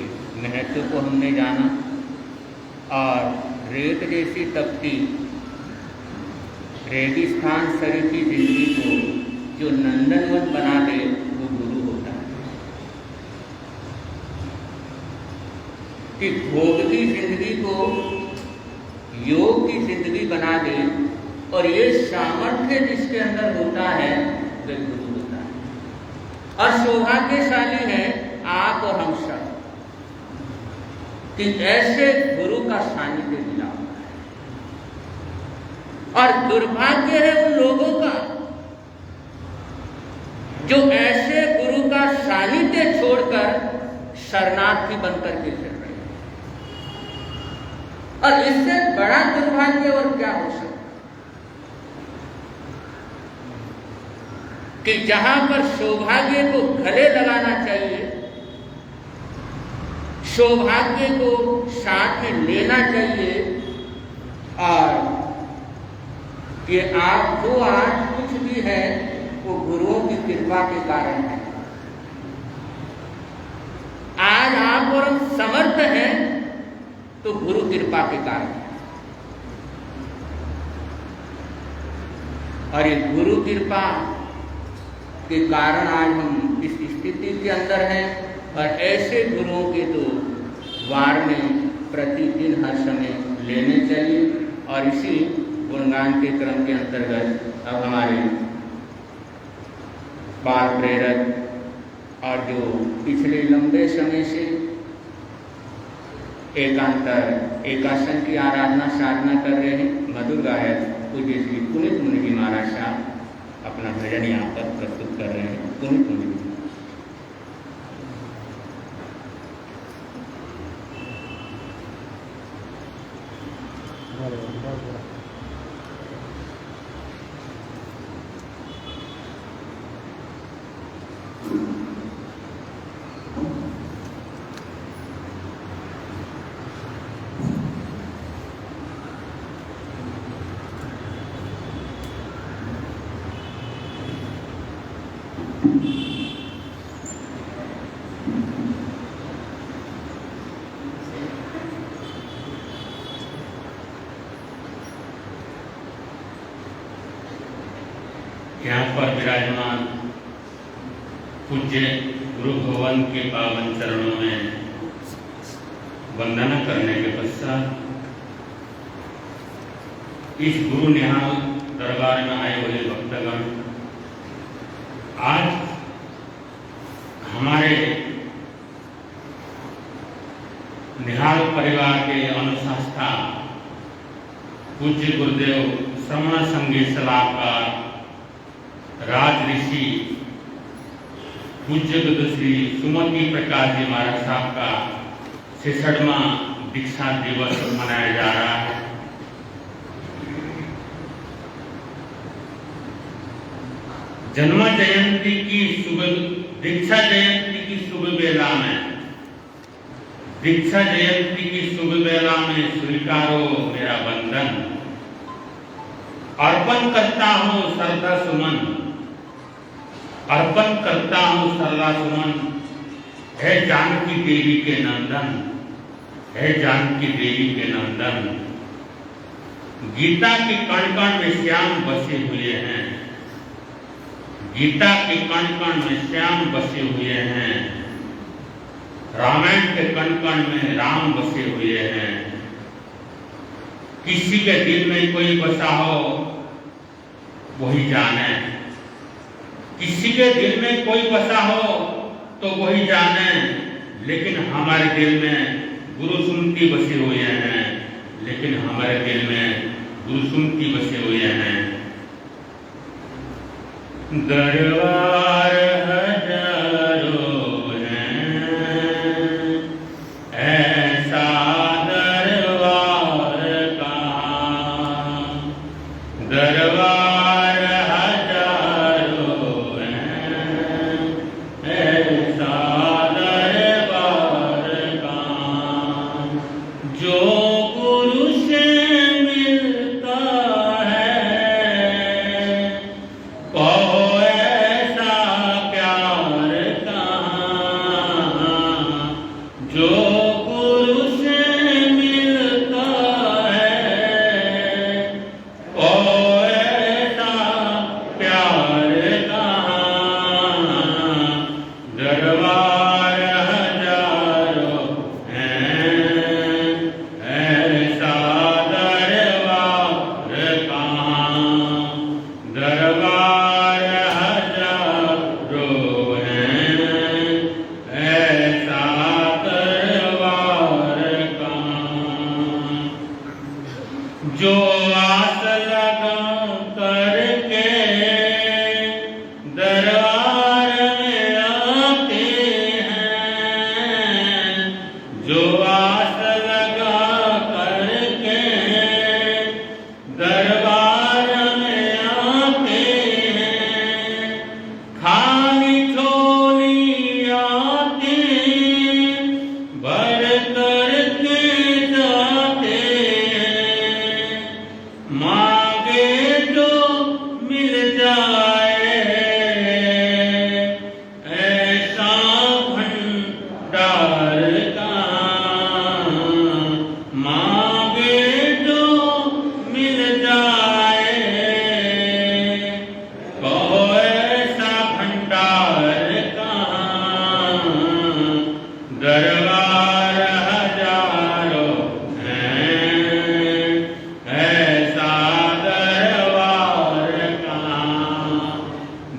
महत्व को हमने जाना। और रेत जैसी तपती रेगिस्तान शरीर की जिंदगी को जो नंदनवन बना दे वो गुरु होता है। कि भोग की जिंदगी को योग की जिंदगी बना दे, और ये सामर्थ्य जिसके अंदर होता है वह गुरु होता है। और सौभाग्यशाली है आप और हम सब कि ऐसे गुरु का सानिध्य मिला हुआ है। और दुर्भाग्य है उन लोगों का जो ऐसे गुरु का सानिध्य छोड़कर शरणार्थी बनकर के फिर रहे हैं। और इससे बड़ा दुर्भाग्य और क्या हो सकता कि जहां पर सौभाग्य को गले लगाना चाहिए, सौभाग्य को साथ में लेना चाहिए, और ये आप जो आज कुछ भी है वो गुरुओं की कृपा के कारण है। आज आप और हम समर्थ हैं तो गुरु कृपा के कारण है। और ये गुरु कृपा के कारण आज हम इस स्थिति के अंदर हैं। और ऐसे गुरुओं के तो वार में प्रतिदिन हर समय लेने चाहिए। और इसी गुणगान के क्रम के अंतर्गत अब हमारे बाल प्रेरक और जो पिछले लंबे समय से एकासन की आराधना साधना कर रहे हैं मधुर गायक पूज्य श्री पुनीत मुनि जी महाराज साहब अपना भजन यहाँ पर प्रस्तुत कर रहे हैं। पुनीत मुनि जी। यहाँ पर विराजमान पूज्य गुरु भगवान के पावन चरणों में वंदना करने के पश्चात इस गुरु निहाल दरबार में आए हुए भक्तगण आज हमारे निहाल परिवार के अनुशास्ता पूज्य गुरुदेव श्रवण संगीत सलाहकार राज ऋषि पूज्य गुरु श्री सुमति प्रकाश जी महाराज साहब का 66वां दीक्षा दिवस मनाया जा रहा है। जन्म जयंती की शुभ दीक्षा जयंती की शुभ बेला में दीक्षा जयंती की शुभ बेला में स्वीकारो मेरा वंदन, अर्पण करता हूँ श्रद्धा सुमन, अर्पण करता हूँ श्रद्धा सुमन, है जानकी देवी के नंदन, है जानकी देवी के नंदन। गीता के कण कण में श्याम बसे हुए हैं, गीता के कण कण में श्याम बसे हुए हैं, रामायण के कण कण में राम बसे हुए हैं। किसी के दिल में कोई बसा हो वही जाने, किसी के दिल में कोई बसा हो तो वही जाने, लेकिन हमारे दिल में गुरु सुमति बसे हुए हैं, लेकिन हमारे दिल में गुरु सुमति बसे हुए हैं। दरबार हजारों हैं, ऐसा दरबार कहाँ, दरबार हजारों हैं, ऐसा दरबार कहाँ, जो गुरु से मिलता जो आस लगा करके दरबार में आते हैं, जो आस लगा करके दरबार में आते हैं, खाली झोली आते भर करके जाते हैं, मांगे जो मिल जाए ऐसा भंडार कहाँ, मांगे जो मिल जाए कहो ऐसा भंडार कहाँ, दरबार हजारों हैं, ऐसा दरबार कहाँ,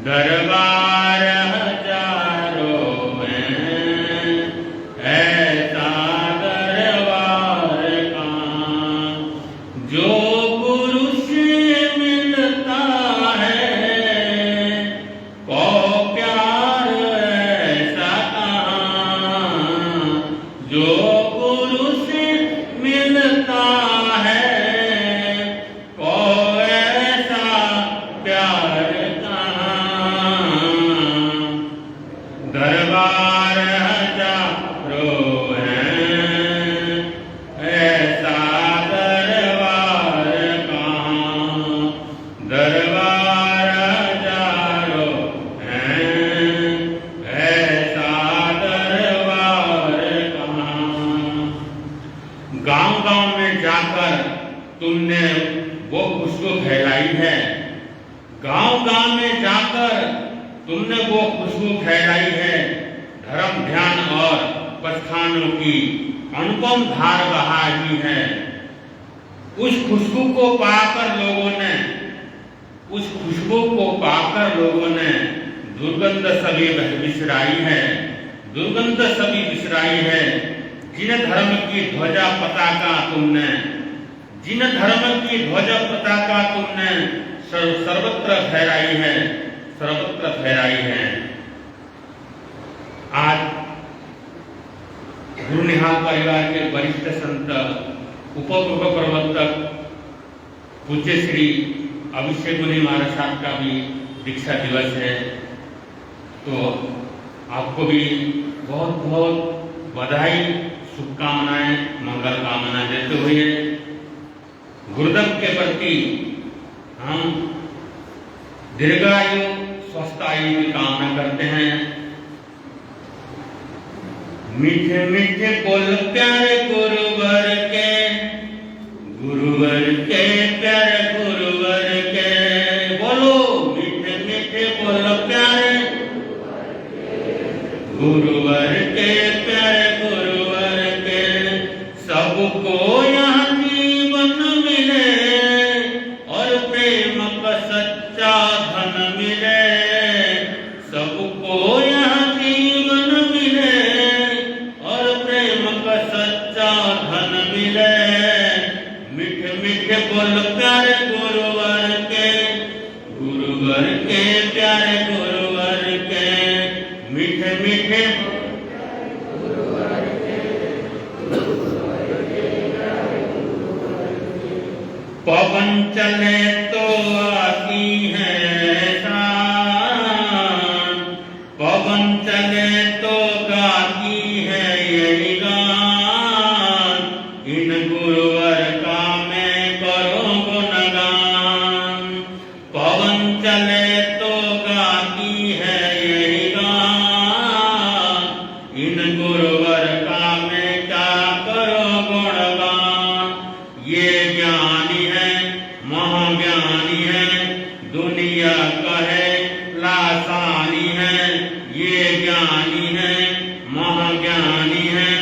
दरबार हजारों हैं, ऐसा दरबार कहाँ, जो गुरु से मिलता है को प्यार ऐसा कहाँ, जो गुरु से मिलता है को ऐसा प्यार कहाँ, दरबार हजारों हैं, ऐसा दरबार कहाँ, दरबार हजारों हैं, ऐसा दरबार कहाँ। गांव-गांव में जाकर तुमने वो खुशबू फैलाई है, गांव-गांव में जाकर तुमने वो खुशबू फैलाई है, धर्म ध्यान और प्रस्थानों की अनुपम धार बहाई है। उस खुशबू को पाकर लोगों ने दुर्गंध सभी बिसराई है, दुर्गंध सभी बिसराई है। जिन धर्म की ध्वजा पताका तुमने सर्वत्र फहराई है। आज गुरु निहाल परिवार के वरिष्ठ संत उप प्रवर्तक पूज्य श्री अभिषेक मुनि महाराज साहब का भी दीक्षा दिवस है, तो आपको भी बहुत बहुत बधाई, शुभकामनाएं, मंगल कामना देते हुए गुरुदेव के प्रति हम दीर्घायु स्वस्थ आयु की कामना करते हैं। मीठे मीठे बोल प्यारे गुरुवर के प्यारे गुरुवर के, बोलो मीठे मीठे बोल प्यारे गुरुवर के प्यारे गुरुवर के। सबको यहाँ जीवन मिले और प्रेम का सच्चा धन मिले। सबको यहाँ जीवन मिले और प्रेम का सच्चा धन मिले। मीठे मीठे बोल प्यारे गुरुवर के प्यारे गुरुवर के। मीठे मीठे पवन चले तो आती है शान, पवन चले तो गाती है यही गान। इन गुरुवर का मैं करूं गुणगान। पवन चले तो गाती है यही गान। इन गुरुवर का मैं क्या करूं गुणगान। ये ज्ञानी है, महाज्ञानी है, दुनिया का है लासानी है। ये ज्ञानी है, महाज्ञानी है,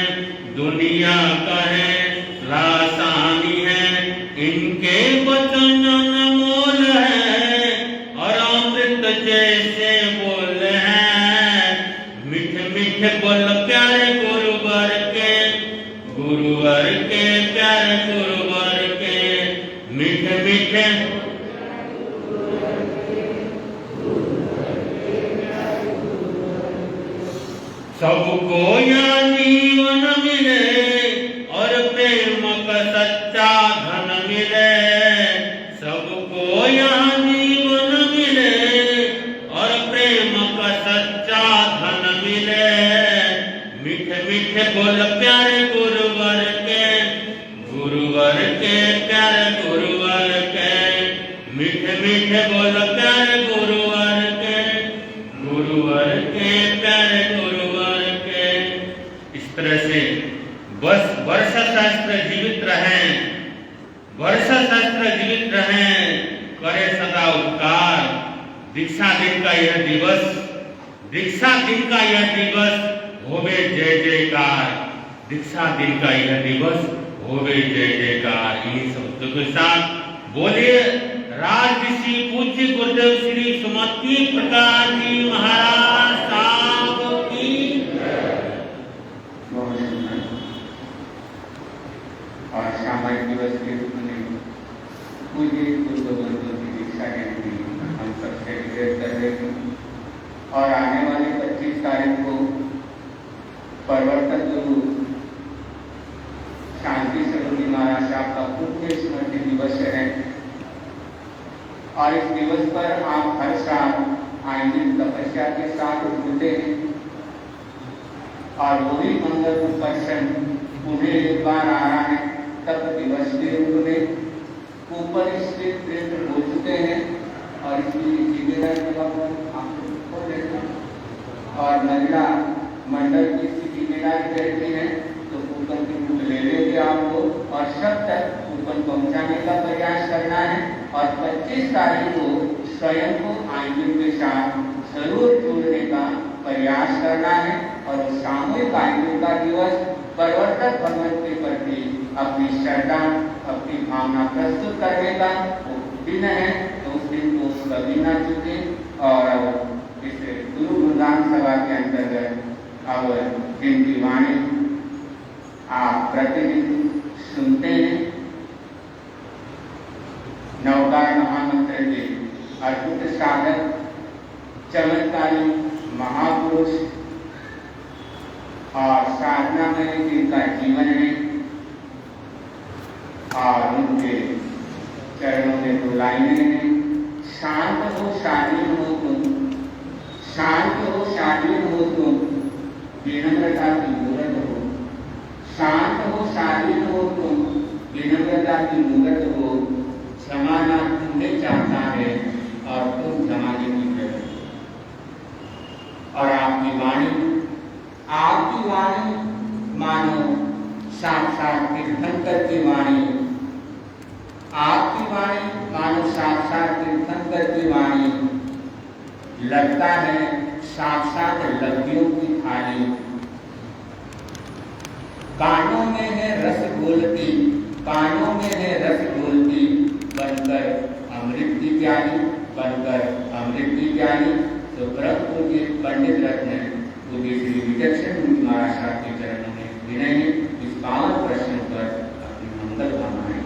दुनिया का है लासानी है। इनके वचन अनमोल है और अमृत जैसे बोल है। मीठे मीठे बोल प्यारे गुरुवर के प्यारे गुरुवर के। मीठे मीठे सबको यहाँ जीवन मिले और प्रेम का सच्चा धन मिले। सबको यहाँ जीवन मिले और प्रेम का सच्चा धन मिले। मीठे मीठे बोल प्यारे गुरुवर के प्यारे गुरुवर के। मीठे मीठे बोल प्यारे गुरुवर के प्यारे गुरुवर के। इस तरह से बस वर्ष शास्त्र जीवित रहें, करे सदा उपकार। दीक्षा दिन का यह दिवस होवे जय जयकार। दीक्षा दिन का यह दिवस होवे जय जयकार। इन्हीं शब्दों के साथ बोलिए राज ऋषि पूज्य गुरुदेव श्री सुमति प्रकाश जी महाराज साहब की। और सामाजिक दिवस के रूप में पूज्य गुरुदेव की दीक्षा जयंती हम सब सेलिब्रेट कर रहे हैं। और आने वाली 25 तारीख को प्रवर्तक गुरु शांति स्वरूप महाराज साहब का पुण्य स्मृति दिवस है। और इस दिवस पर आप हर साल आइंदिक तपस्या के साथ जुड़ते हैं और वही मंगल दर्शन उन्हें एक बार आ रहा है। तब दिवस के रूप में ऊपर स्थित क्षेत्र हो चुके हैं और इसकी जिम्मेदारी आपको देते हैं। और महिला मंडल की जिम्मेदारी रहती है, तो कूपन की बुक ले लेंगे आपको और सब तक कूपन पहुंचाने का प्रयास करना है। और 25 तारीख को स्वयं को आइंदिक के साथ जरूर जोड़ने का प्रयास करना है और सामूहिक आजीविका दिवस प्रवर्तक भगवत के प्रति अपनी श्रद्धा, अपनी भावना प्रस्तुत करने का वो दिन है, तो उस दिन को कभी न चुके। और इस गुरु गुरुदान सभा के अंतर्गत अब जिनकी वाणी आप प्रतिदिन सुनते हैं, नवकार महामंत्र के अद्भुत साधक, चमत्कारी महापुरुष और साधना में जिनका जीवन है, और उनके चरणों में दो लाइनें हैं। शांत हो शालीन हो तुम, शांत हो शालीन हो तुम, विनम्रता की मूर्त हो। शांत हो शालीन हो तुम, विनम्रता की मूर्त हो। जमाना तुम्हें चाहता है और तुम जमाने की प्रजा। और आपकी वाणी मानो साक्षात तीर्थंकर की वाणी, आपकी वाणी मानो साक्षात तीर्थंकर की वाणी, लगता है साक्षात लब्धियों की थाली। कानों में है रस घोलती, कानों में है रस घोलती, बनकर अमृत की प्याली, बनकर अमृत की प्याली। तो ब्रह्म के पंडित रत्न पूज्य श्री विचक्षण मुनि महाराज साहब के चरणों में विनय है, इस पावन प्रश्न पर अपनी मंगल भावनाएं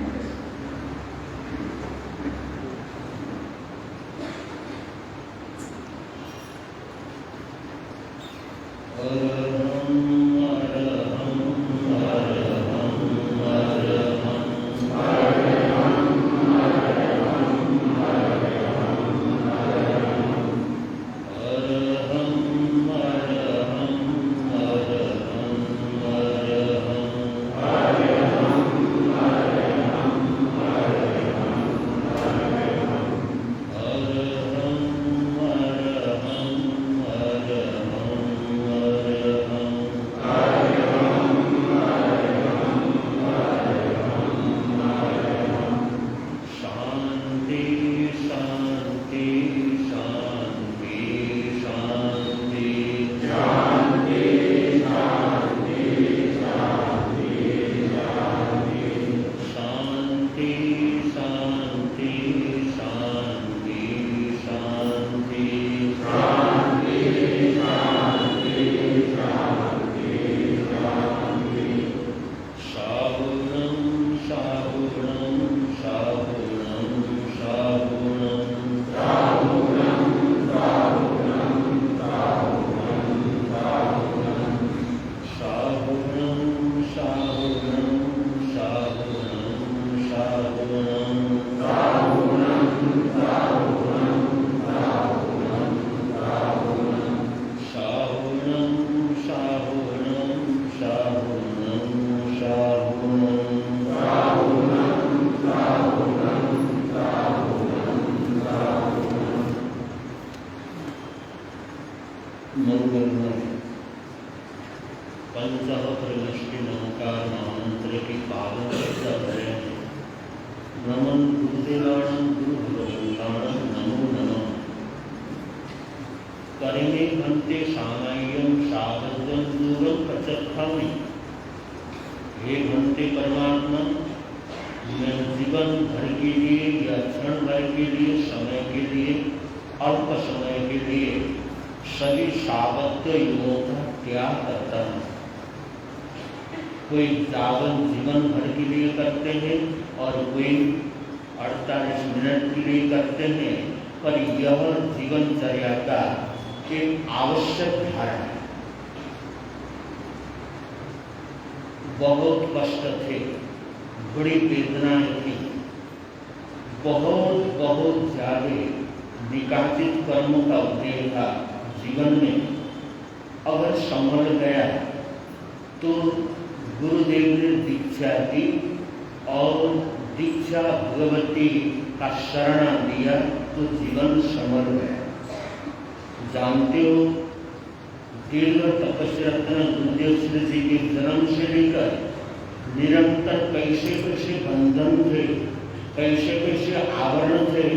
कोई जागरण जीवन भर के लिए करते हैं और कोई 48 मिनट के लिए करते हैं, पर यह जीवनचर्या का एक आवश्यक धारा है। बहुत कष्ट थे, बड़ी वेदनाएं थी, बहुत बहुत ज्यादा विकासित कर्मों का उदय था जीवन में। अगर संभल गया तो गुरुदेव ने दीक्षा दी और दीक्षा भगवती का शरण दिया तो जीवन संभल गया। जानते हो, दीर्घ तपस्या गुरुदेव श्री जी के जन्म से लेकर निरंतर कैसे कैसे बंधन थे, कैसे कैसे आवरण थे,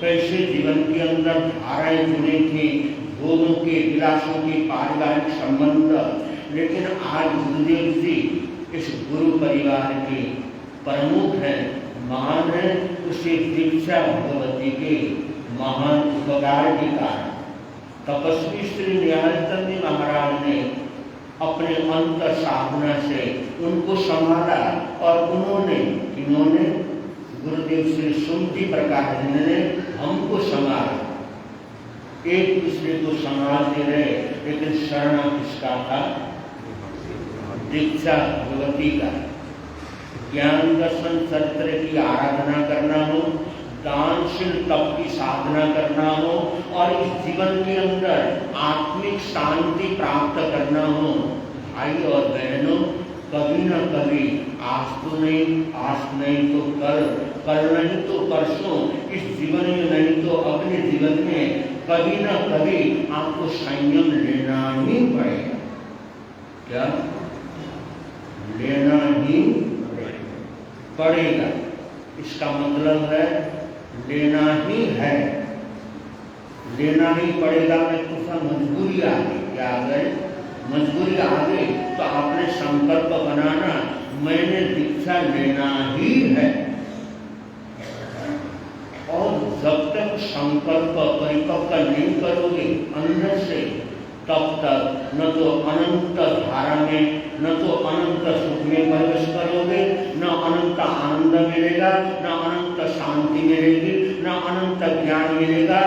कैसे जीवन के अंदर धाराएं जुड़ी थी, भोगों के विलासों के पारिवारिक संबंध, लेकिन आज गुरुदेव जी इस गुरु परिवार के प्रमुख हैं, महान है। उसे दीक्षा भगवती के महान उपकार के कारण तपस्वी श्री निहालचंद जी महाराज ने अपने अंतर साधना से उनको संभाला और इन्होंने गुरुदेव श्री सुमति प्रकाश जी ने हमको संभाला। एक दूसरे को संभालते रहे, लेकिन शरण किसका था? दीक्षा भगवती का। ज्ञान दर्शन चरित्र की आराधना करना हो, दानशील तप की साधना करना हो और इस जीवन के अंदर आत्मिक शांति प्राप्त करना हो, भाई और बहनों, कभी न कभी आज तो नहीं तो कल नहीं तो परसों, इस जीवन में नहीं तो अगले जीवन में कभी न कभी आपको संयम लेना ही पड़ेगा। क्या लेना ही पड़ेगा? इसका मतलब है लेना ही है, लेना ही पड़ेगा। मैं कुछ मजबूरी आ गई, क्या आ गए? मजबूरी आ गई तो आपने संकल्प बनाना, मैंने दीक्षा लेना ही है। और जब तक संकल्प परिपक्व नहीं करोगे अंदर से, तब तक न तो अनंत धारा में, न तो अनंत सुख में प्रवेश करोगे, न अनंत आनंद मिलेगा, न अनंत शांति मिलेगी, न अनंत ज्ञान मिलेगा।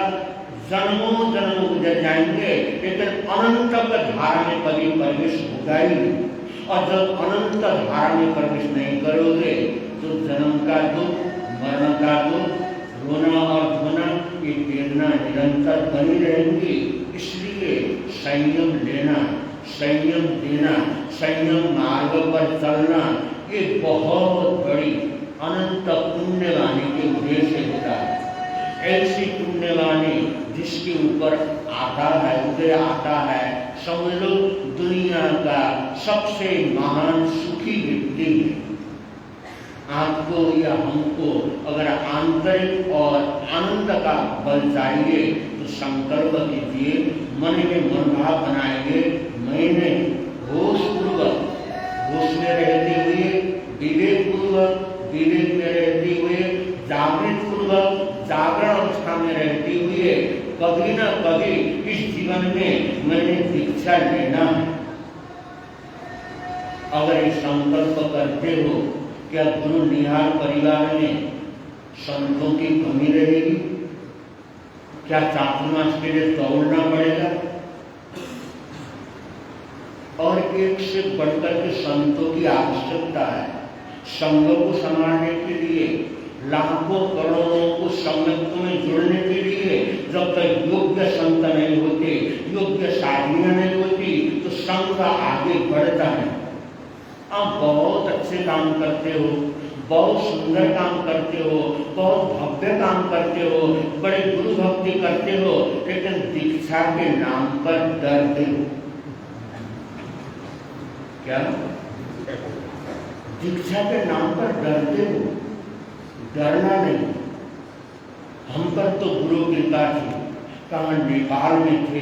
जन्मों जन्मों गुजर जाएंगे, लेकिन अनंत धारा में कभी प्रवेश होगा ही नहीं। और जब अनंत धारा में प्रवेश नहीं करोगे तो जन्म का दुख, मरण का दुख, रोना और धोना, ये वेदना निरंतर बनी रहेंगी। इसलिए संयम लेना, संयम देना, संयम मार्ग पर चलना, ये बहुत बड़ी अनंत पुण्यवाणी के उद्देश्य होता है। ऐसी पुण्यवाणी जिसके ऊपर आता है, उदय आता है, समझ लो दुनिया का सबसे महान सुखी व्यक्ति है। आपको या हमको अगर आंतरिक और आनंद का बल चाहिए तो संकल्प कीजिए, मन में मनभाव बनाएंगे, मैंने होशपूर्वक, होश में रहते हुए, विवेक पूर्वक, विवेक में रहते हुए, जागृत पूर्वक, जागरण अवस्था में रहते हुए कभी न कभी इस जीवन में मैंने दीक्षा लेना है। अगर ये संकल्प करते हो, क्या गुरु निहाल परिवार में संतों की कमी रहेगी? क्या चातुर्मास के लिए दौड़ना पड़ेगा? और एक से बढ़कर के संतों की आवश्यकता है। संघ को संभालने के लिए, लाखों करोड़ों को संगत में जुड़ने के लिए जब तक योग्य संत नहीं होते, योग्य साधनियां नहीं होती, तो संघ आगे बढ़ता है। आप बहुत अच्छे काम करते हो, बहुत सुंदर काम करते हो, बहुत भव्य काम करते हो, बड़े गुरु भक्ति करते हो, लेकिन दीक्षा के नाम पर डरते हो। क्या? दीक्षा के नाम पर डरते हो? डरना नहीं। हम पर तो गुरु कृपा थी, कहाँ नेपाल में थे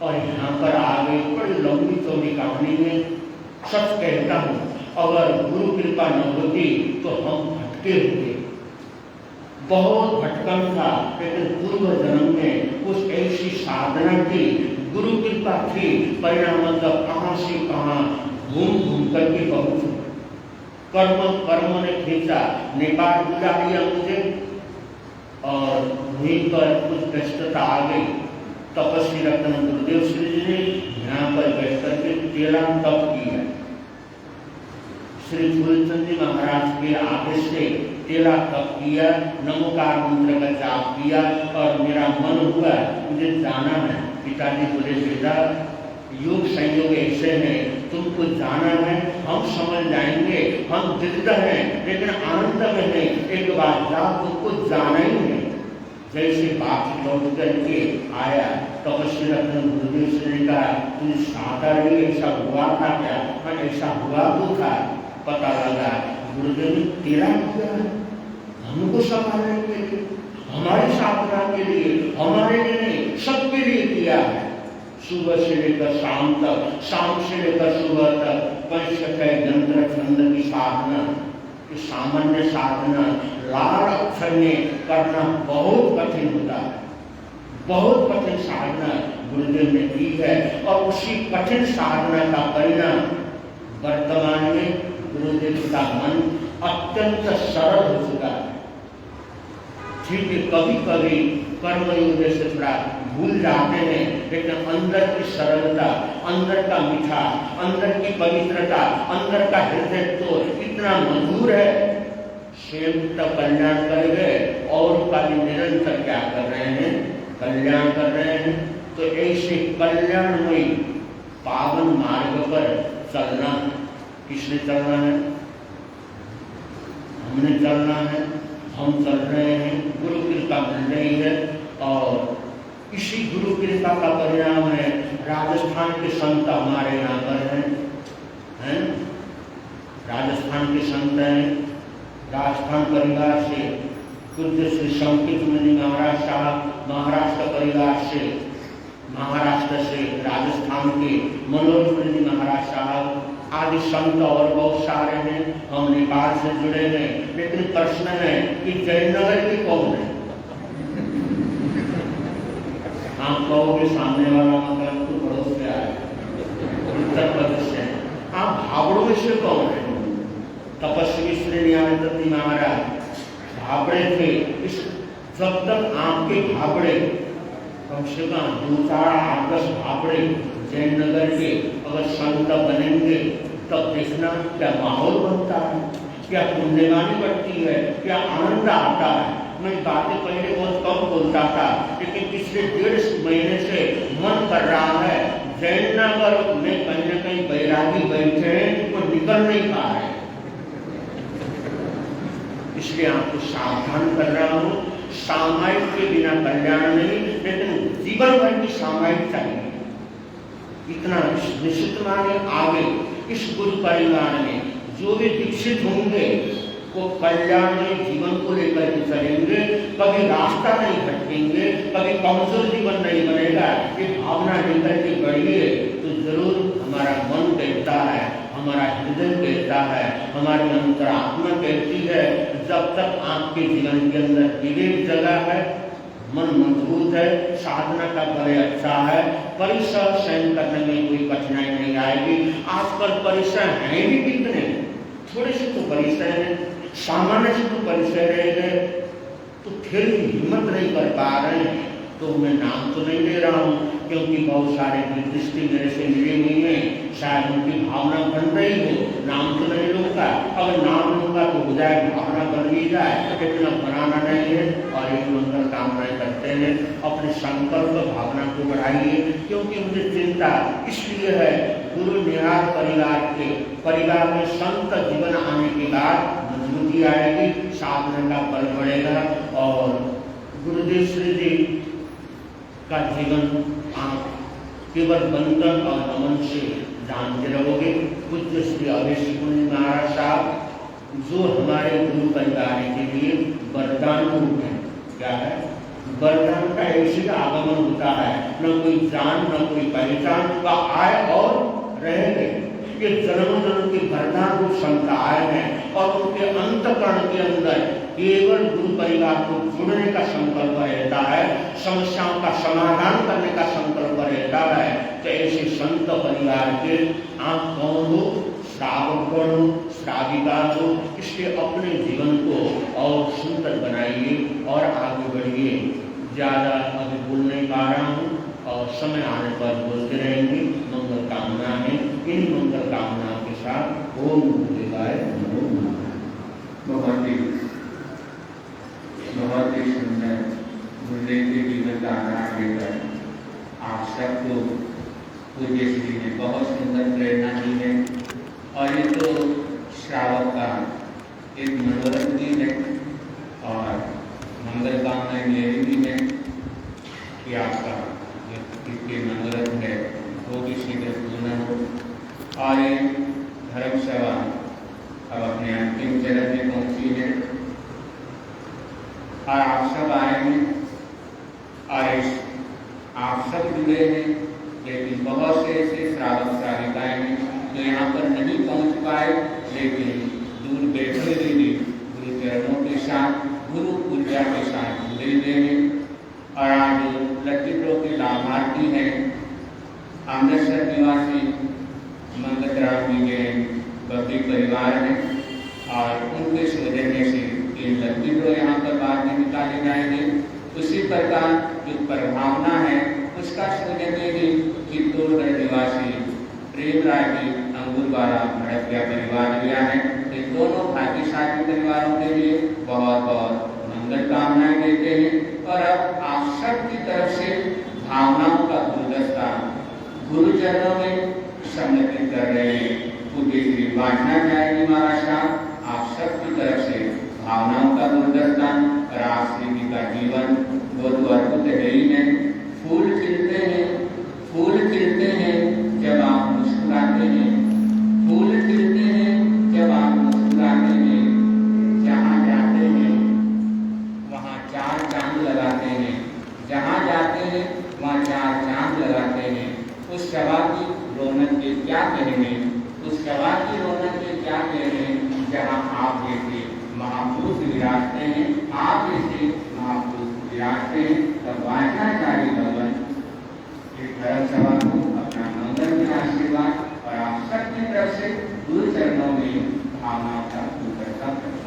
और यहाँ पर आ गए। बड़ी लंबी चौड़ी कहानी में सच कहता हूँ, अगर गुरु कृपा न होती तो हम भटके होते। बहुत भटकन था, लेकिन पूर्व जन्म में कुछ ऐसी साधना की, गुरु कृपा थी, परिणाम मतलब कहाँ से कहाँ घूम घूम करके पहुंचे। कर्म ने खींचा, नेपाल बुला लिया मुझे और वहीं पर कुछ व्यस्तता आ गई। तपस्वी रत्न गुरुदेव श्री जी ने यहाँ पर बैठ करके 13 तप किया। श्री फूलचंद जी महाराज के आदेश से 13 तप किया, नमोकार मंत्र का जाप किया और मेरा मन हुआ मुझे जाना है। पिताजी बोले बेटा योग संयोग ऐसे हैं, तुमको जाना है, हम समझ जाएंगे, हम दृढ़ हैं, लेकिन आनंद में है, एक बार जाओ, तुमको जाना ही है। जैसे बाप लौट करके आया, तपस्वी रत्न गुरुदेव से ने कहा तुझे सादा नहीं, ऐसा हुआ था क्या? हाँ ऐसा हुआ तो था। पता लगा गुरुदेव ने 13 किया, हमको संभालने के लिए, हमारी साधना के लिए, हमारे लिए, सबके लिए किया है। सुबह से लेकर शाम तक, शाम से लेकर सुबह तक पंचकय यंत्र छंद की साधना, सामान्य साधना लाल अक्षर में करना बहुत कठिन होता है। बहुत कठिन साधना गुरुदेव ने की है और उसी कठिन साधना का परिणाम वर्तमान में गुरुदेव का मन अत्यंत सरल हो चुका है। ठीक है, कभी कभी कर्मयोग से थोड़ा भूल जाते हैं, लेकिन अंदर की सरलता, अंदर का मीठा, अंदर की पवित्रता, अंदर का हृदय तो इतना मधुर है। स्वयं तक कल्याण कर गए और का भी निरंतर क्या कर रहे हैं, कल्याण कर रहे हैं। तो ऐसे कल्याणमयी पावन मार्ग पर चलना, किसने चलना है? हमने चलना है, हम चल रहे हैं, गुरु कृपा मिल रही है। और इसी गुरु कृपा का परिणाम है राजस्थान के संत हमारे यहाँ पर हैं, राजस्थान के संत हैं। राजस्थान परिवार से पूज्य श्री संकित मुनि महाराज साहब, महाराष्ट्र परिवार से, महाराष्ट्र से राजस्थान के मनोज मुनि महाराज साहब आदि संत और बहुत सारे हैं। हम नेपाल से जुड़े हैं, लेकिन प्रश्न है कि जयनगर के कौन है? आप कहोगे सामने वाला मतलब तो पड़ोस से आए, उत्तर प्रदेश से। आप भाबड़ों में से कौन है? तपस्वी श्री नित्यानंद महाराज भाबड़े थे। इस जब तक आपके भाबड़े कम से कम 2-4-8-10 भाबड़े जयनगर के अगर संत बनेंगे तब देखना क्या माहौल बनता है, क्या पुण्यवानी बढ़ती है, क्या आनंद आता है। मैं बातें पहले बहुत कम बोलता था, लेकिन पिछले 1.5 महीने से मन कर रहा है जयनगर में कहीं न कहीं बैरागी बैठे हैं, वो निकल नहीं पा रहे। इसलिए आपको सावधान कर रहा हूँ, सामायिक के बिना कल्याण नहीं, लेकिन जीवन भर की सामायिक चाहिए। इतना निश्चित माने आगे इस गुरु परिवार में जो भी दीक्षित होंगे वो कल्याण में जीवन को लेकर के चलेंगे, कभी रास्ता नहीं भटकेंगे, कभी कमजोर जीवन नहीं बनेगा। ये भावना लेकर के बढ़िए तो जरूर हमारा मन कहता है, हमारा हृदय कहता है, हमारी अंतरात्मा कहती है, जब तक आपके जीवन के अंदर विवेक जगा है, मन मजबूत है, साधना का बड़े अच्छा है, परिसर सहन करने में कोई कठिनाई नहीं आएगी। आजकल परिसर हैं भी कितने, थोड़े से तो परिसर हैं, सामान्य से तो परिसर रह गए, तो फिर भी हिम्मत नहीं कर पा रहे हैं। तो मैं नाम तो नहीं ले रहा हूँ, क्योंकि बहुत सारे दृष्टि मेरे से मिली हुई है, शायद उनकी भावना बन रही हो, नाम तो नहीं लूँगा। अगर नाम लूँगा तो हो जाए, भावना बन ही जाए, इतना बनाना नहीं है। और एक मंगल कामनाएं करते हैं, अपने संकल्प भावना को बढ़ाइए, क्योंकि मुझे चिंता इसलिए है, गुरु निहार परिवार में संत जीवन आने के बाद मजबूती आएगी, साधना का बल बढ़ेगा और गुरुदेव श्री जी का जीवन आप केवल बंधन और नमन से जानते रहोगे। पूज्य श्री अवेश मुनि महाराज साहब जो हमारे गुरु परिवार के लिए वरदान रूप है, क्या है? वरदान का ऐसे आगमन होता है, न कोई जान न कोई पहचान का आए और रह गए। ये जन्म जन्म के वरदान रूप संत आए हैं और उनके अंतकरण के अंदर केवल गुरु परिवार को जुड़ने का संकल्प रहता है, समस्याओं का समाधान करने का संकल्प रहता है। तो ऐसे संत परिवार के आप कौन हो? श्रावकगण हो, श्राविका हो, इसलिए अपने जीवन को और सुंदर बनाइए और आगे बढ़िए। ज़्यादा अभी बोल नहीं पा रहा हूँ और समय आने पर बोलते रहेंगे। मंगल कामना है, इन मंगल कामना के साथ ओम गुरुदेवाय नमो नमः। बहुत ही सुंदर गुरुदेव के जीवन का आधार लेकर आप सबको पूज्य श्री ने बहुत सुंदर प्रेरणा दी है। और ये तो श्रावक का एक मनोरथ भी है और मंगल कामनाएं मेरी भी है कि आपका इसके मनोरथ है वो भी शीघ्र पूर्ण हो। और ये धर्म सभा अब अपने अंतिम चरण में पहुंची है। और आप सब आए हैं और आप सब जुड़े हैं, लेकिन बहुत से ऐसे श्रावक श्राविकाएं हैं जो यहाँ पर नहीं पहुँच पाए, लेकिन दूर बैठे हुए भी गुरु चरणों के साथ गुरु पूजा के साथ जुड़े हुए हैं। और आज लक्ष्मीपुर के लाभार्थी हैं अमृतसर निवासी मंगत राम जी के बब्बी परिवार हैं और उनके सौजन्य से इन लक्ष्मीपुर यहाँ पर बाद में निकाले जाएंगे। उसी प्रकार जो प्रभावना है उसका सौजन्य भी चित्तौड़गढ़ निवासी प्रेम राय जी अंगुरवाला भड़किया परिवार लिया है। इन दोनों भाग्यशाली परिवारों के लिए बहुत बहुत मंगल कामनाएं देते हैं। और अब आप सब की तरफ से भावनाओं का गुलदस्ता गुरु चरणों में समर्पित कर रहे हैं। पूज्य श्री वाचनाचार्य जी महाराज साहब आप सब की तरफ से भावनाओं का गुलदस्ता और आप श्री जी का जीवन बहुत अद्भुत है ही है। फूल खिलते हैं जब आप मुस्कुराते हैं, फूल खिलते हैं जब आप मुस्कुराते हैं। जहाँ जाते हैं वहाँ चार चांद लगाते हैं, जहाँ जाते हैं वहाँ चार चांद लगाते हैं। उस सभा की रौनक के क्या कहने, उस सभा की रौनक के क्या कहने जहाँ आप जैसे महापुरुष विराजते हैं, आप जैसे महापुरुष विराजते हैं। तब वाचनाचार्य भगवान इस धर्म सभा को अपना मंगल में आशीर्वाद और आप सबकी तरफ से गुरु चरणों में भावनाओं का गुलदस्ता करें।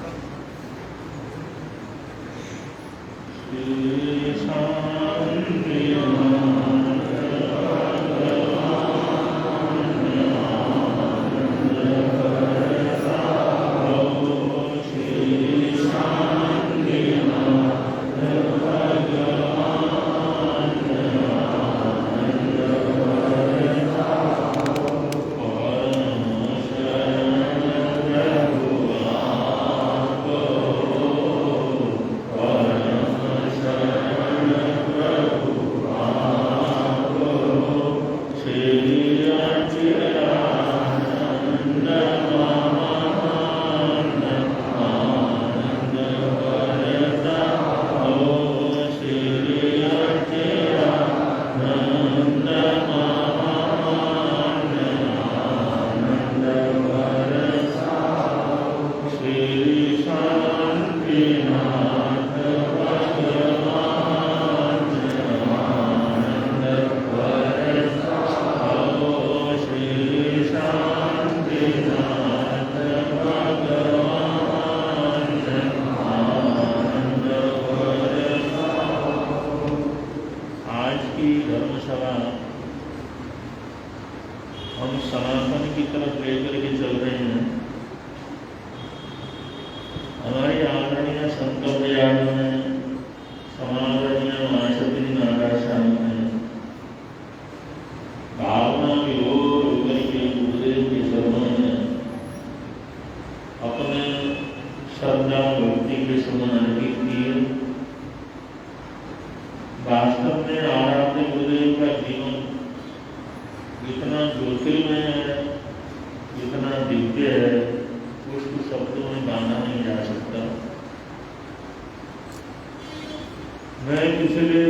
मैं पिछले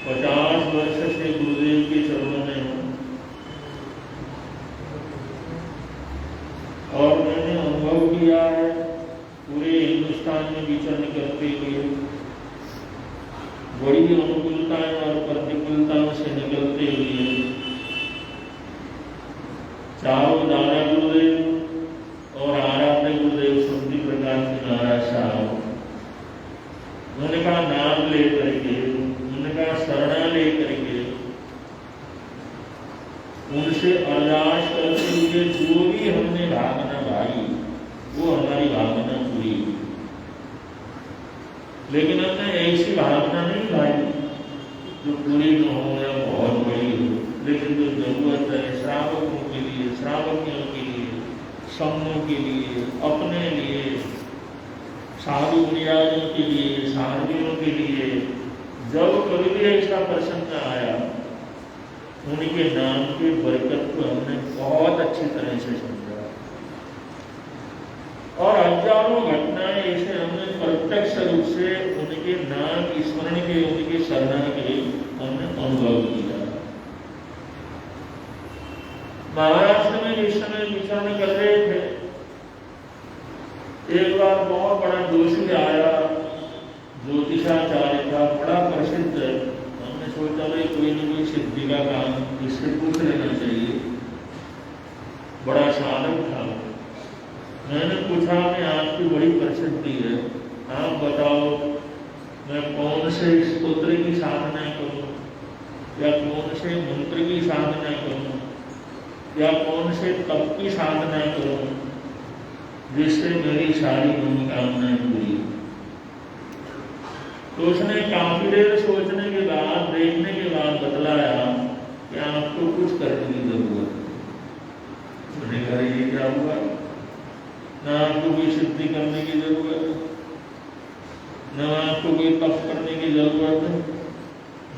50 वर्ष से गुरुदेव के चरणों में हूँ और मैंने अनुभव किया है पूरे हिंदुस्तान में विचरण करते हुए बड़ी अनुकूलताएं और प्रतिकूलताओं से निकलते हुए चारों दादा गुरुदेव और आराध्य गुरुदेव सुंदरी प्रकाश जी महाराज साहब उनका नाम लेकर के, उनका शरणा लेकर के, उनसे अरदास करते हुए जो भी हमने भावना भाई वो हमारी भावना पूरी। लेकिन हमने ऐसी भावना नहीं भाई जो पूरी न हो या बहुत बड़ी हो, लेकिन जो जरूरत है श्रावकों के लिए, श्रावकियों के लिए, समूह के लिए, अपने लिए, साधु बुनियादियों के लिए, साधुओं के लिए, जब कभी भी ऐसा प्रसंग आया उनके नाम के बरकत को हमने बहुत अच्छी तरह से समझा और हजारों घटनाएं ऐसे हमने प्रत्यक्ष रूप से उनके नाम स्मरण के, उनके शरण के हमने अनुभव किया। महाराष्ट्र में जिस समय विचरण कर रहे थे, एक बार बहुत बड़ा जोशी आया, ज्योतिषाचार्य था, बड़ा प्रसिद्ध। हमने सोचा भाई कोई न कोई सिद्धि का काम इससे पूछ लेना चाहिए, बड़ा साधक था। मैंने पूछा कि आपकी बड़ी प्रसिद्धि है, आप बताओ मैं कौन से स्तोत्र की साधना करूं, या कौन से मंत्र की साधना करूं, या कौन से तप की साधना करूं जिससे मेरी सारी मनोकामनाएं पूरी। तो उसने काफी देर सोचने के बाद, देखने के बाद बतलाया कि आपको कुछ करने की जरूरत है। मैंने कहा ये क्या हुआ? ना आपको कोई सिद्धि करने की जरूरत है, ना आपको कोई तप करने की जरूरत है,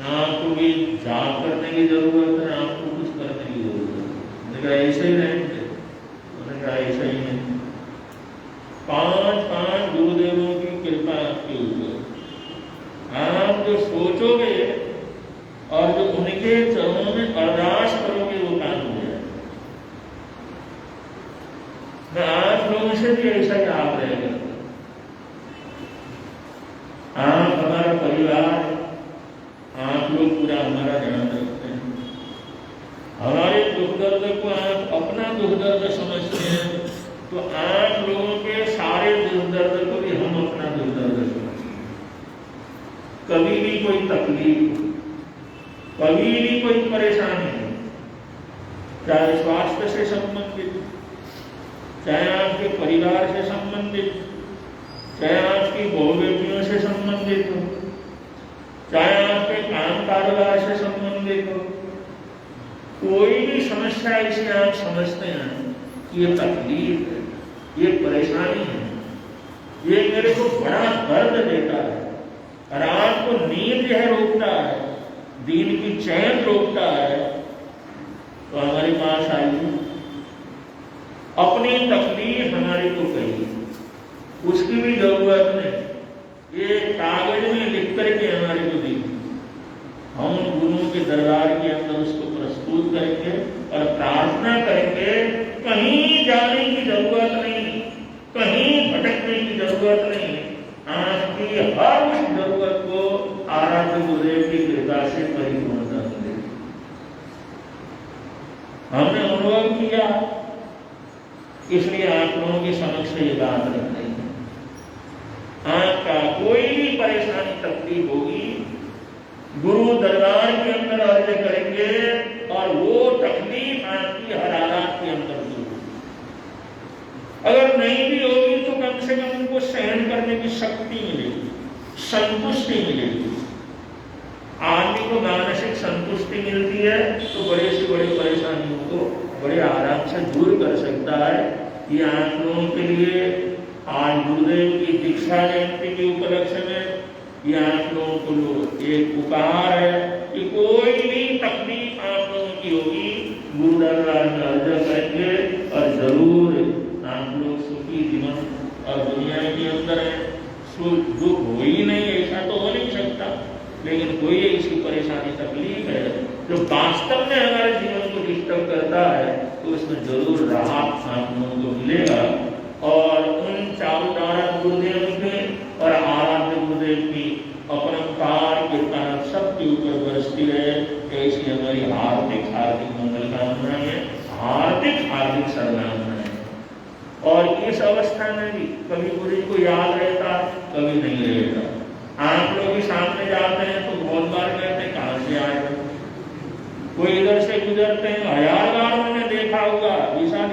ना आपको कोई जाप करने की जरूरत है, आपको कुछ करने की जरूरत है। मैंने कहा ऐसे ही रहेंगे? मैंने कहा ऐसा ही नहीं। 5 गुरुदेवों की कृपा आपके ऊपर, आप जो सोचोगे और जो उनके चरणों में अरदास करोगे वो काम हो जाए। मैं आप लोगों से भी ऐसा ही आप रहेगा। आप हमारा परिवार, आप लोग पूरा हमारा ध्यान रखते हैं, हमारे दुख दर्द को आप अपना दुख दर्द समझते हैं, तो आप लोगों के सारे दुख दर्द को भी हम अपना दुख दर्द समझते हैं। कभी भी कोई तकलीफ, कभी भी कोई परेशानी, चाहे स्वास्थ्य से संबंधित, चाहे आपके परिवार से संबंधित, चाहे आपकी बहु बेटियों से संबंधित हो, चाहे आपके काम कारोबार से संबंधित हो, कोई भी समस्या इसे आप समझते हैं कि ये तकलीफ है, ये परेशानी है, ये मेरे को बड़ा दर्द देता है, रात को नींद यह रोकता है, दिन की चैन रोकता है, तो हमारे पास आइए, अपनी तकलीफ हमारे को कहिए। उसकी भी जरूरत नहीं, ये कागज में लिख करके हमारे को दीजिए, हम गुरुओं के दरबार के अंदर उसको प्रस्तुत करेंगे और प्रार्थना करेंगे। कहीं जाने की जरूरत नहीं, कहीं भटकने की जरूरत नहीं, आपकी हर उस जरूरत को आराध्य गुरुदेव की कृपा से परिपूर्णता मिलेगी। हमने अनुभव किया, इसलिए आप लोगों के समक्ष ये बात रख रही है। आपका कोई भी परेशानी तकलीफ होगी, गुरु दरबार के अंदर अर्ज करेंगे और वो तकलीफ आपकी हर हालात के अंदर दूर होगी। अगर नहीं भी होगी तो कम से कम उनको सहन करने की शक्ति मिलेगी, संतुष्टि मिलेगी। आदमी को मानसिक संतुष्टि मिलती है तो बड़े से बड़ी परेशानियों को बड़े आराम से दूर कर सकता है। ये आप लोगों के लिए आज गुरुदेव की दीक्षा जयंती के उपलक्ष्य में ये आप लोगों को एक उपहार है कि कोई भी तकलीफ आप लोगों की होगी, गुरु दरबार में अर्ज करेंगे और जरूर आप लोग सुखी जीवन और दुनिया के अंदर सुख दुख हो ही नहीं, ऐसा तो हो नहीं सकता, लेकिन कोई ऐसी परेशानी तकलीफ है जो वास्तव में हमारे जीवन को डिस्टर्ब करता है, तो उसमें जरूर राहत आप लोगों को मिलेगा। और उन चारों तारक गुरुदेव के और आराध्य गुरुदेव की अपरंपार कृपा सबके ऊपर बरसती रहे, ऐसी हमारी हार्दिक हार्दिक मंगल कामनाएं, हार्दिक शरणागनाएं। और इस अवस्था में भी कभी गुरु को याद रहता, कभी नहीं रहता। आप लोग भी सामने जाते हैं तो बहुत बार कहते हैं कहां से आए, कोई इधर से गुजरते हैं, 1000 बार मैंने देखा होगा विशाल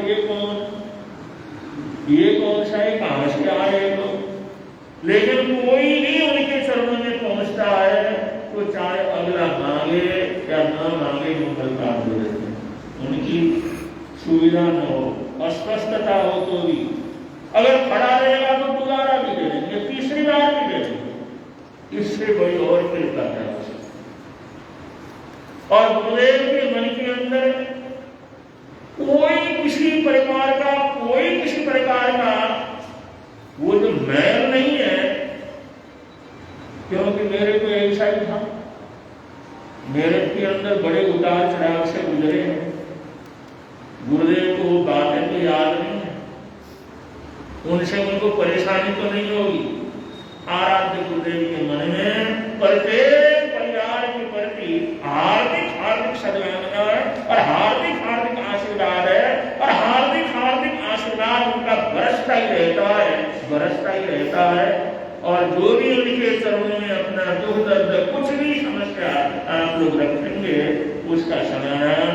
ये कौन सा है, कहां से आए लोग। लेकिन कोई भी उनके चरणों में पहुंचता है तो चाहे अगला मांगे या न मांगे मंगल काम हो जाते हैं। उनकी सुविधा न हो, अस्वस्थता हो तो भी अगर खड़ा रहेगा तो दोबारा भी दे देंगे, तीसरी बार भी दे देंगे। इससे बड़ी और कृपा है। और गुरुदेव के मन के अंदर कोई किसी प्रकार का उनसे उनको परेशानी तो नहीं होगी। आराध्य गुरुदेव के मन में प्रत्येक परिवार के प्रति हार्दिक सद्भावना है और हार्दिक आशीर्वाद है और हार्दिक आशीर्वाद उनका बरसता ही रहता है। और जो भी उनके चरणों में अपना दुख दर्द कुछ भी समस्या आप लोग रखेंगे उसका समाधान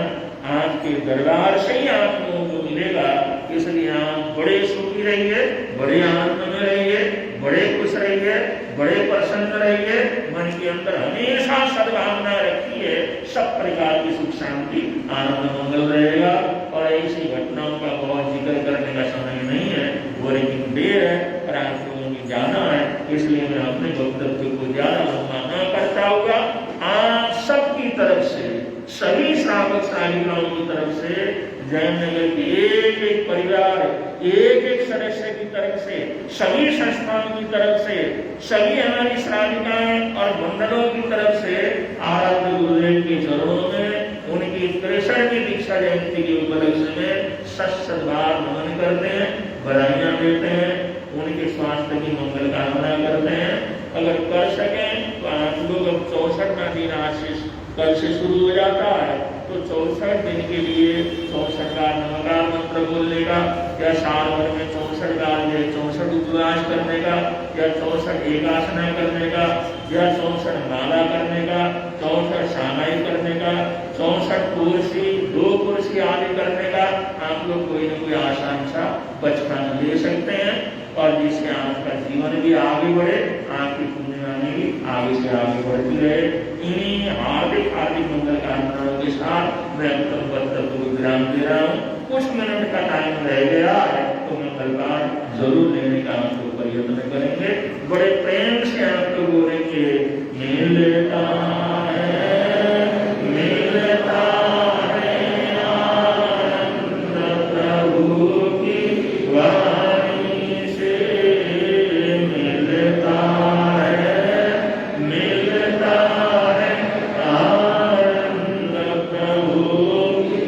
आपके दरबार से ही आप लोगों को मिलेगा। इसलिए आप बड़े सुखी रहिए, बड़े आनंद में रहिए, बड़े खुश रहिए, बड़े प्रसन्न रहिए, मन के अंदर हमेशा सद्भावना रखिए, सब प्रकार की सुख शांति आनंद मंगल रहेगा। और ऐसी घटनाओं का बहुत जिक्र करने का समय नहीं है, वर्किंग डे है और आप लोगों की जाना है, इसलिए मैं अपने वक्तव्य को ज्यादा लंबा न करता हुआ आप सबकी तरफ से, सभी श्रावक श्राविकाओं की तरफ से, जयनगर के एक परिवार, एक सदस्य की तरफ से, सभी संस्थाओं की तरफ से, सभी हमारी श्राविकाएं और मंडलों की तरफ से आराध्य गुरुदेव के चरणों में उनकी 63वीं दीक्षा जयंती के उपलक्ष्य में सद्भाव नमन करते हैं, बधाइयां देते हैं, उनके स्वास्थ्य की मंगल कामना करते हैं। अगर कर सकें तो आप लोग अब 64वां दिन आशीष कल से शुरू हो जाता है, तो 64 दिन के लिए 64 बार नमकार मंत्र बोलने का, या साल भर में 64 बार 64 उपवास करने का, या 64 एकासना करने का, या 64 माला करने का, 64 सामाई करने का, 64 कुर्सी 2 कुर्सी आदि करने का, आप लोग कोई न कोई आसान सा बचपन ले सकते हैं। और जिससे आपका जीवन भी आगे बढ़े, आपकी पुण्यवानी भी आगे से आगे बढ़ती रहे। इन्हीं हार्दिक मंगल कामनाओं के साथ मैं वक्तव्य को विराम दे रहा हूँ। कुछ मिनट का टाइम रह गया है तो मंगल पाठ जरूर लेने का हम लोग प्रयत्न करेंगे। बड़े प्रेम से आप लोग बोलेंगे, मिलता है आनंद प्रभु की वाणी से, मिलता है आनंद प्रभु की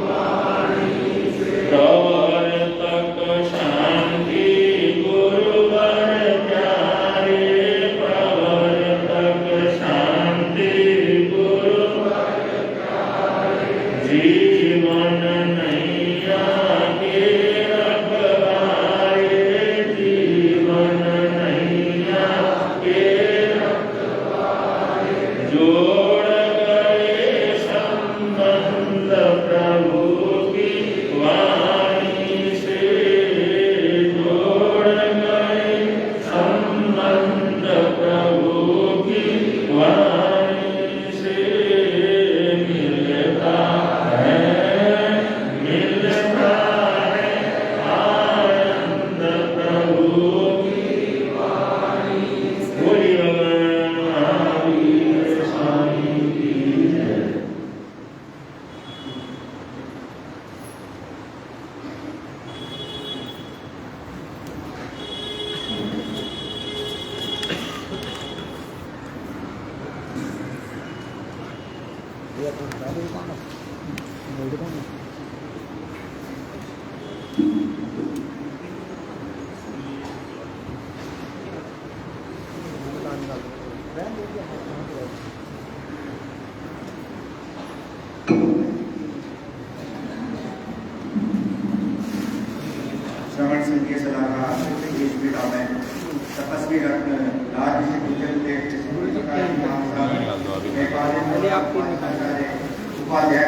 वाणी से। प्रवर तक शांति गुरुवर प्यारे, प्रवर तक शांति गुरुवर प्यारे, जीवन नैया के रखवारे, जीवन नैया के रखवारे, जोड़ गए संबंध प्रभु की वाणी से, जोड़ गए संबंध प्रभु की वाणी से। मिलता है आनंद प्रभु की वाणी से। बोलिए भगवान महावीर स्वामी की जय। श्रवण संघीय सलाहकार देश पीड़ा में तपस्वी रत्न राजऋषि उपाध्याय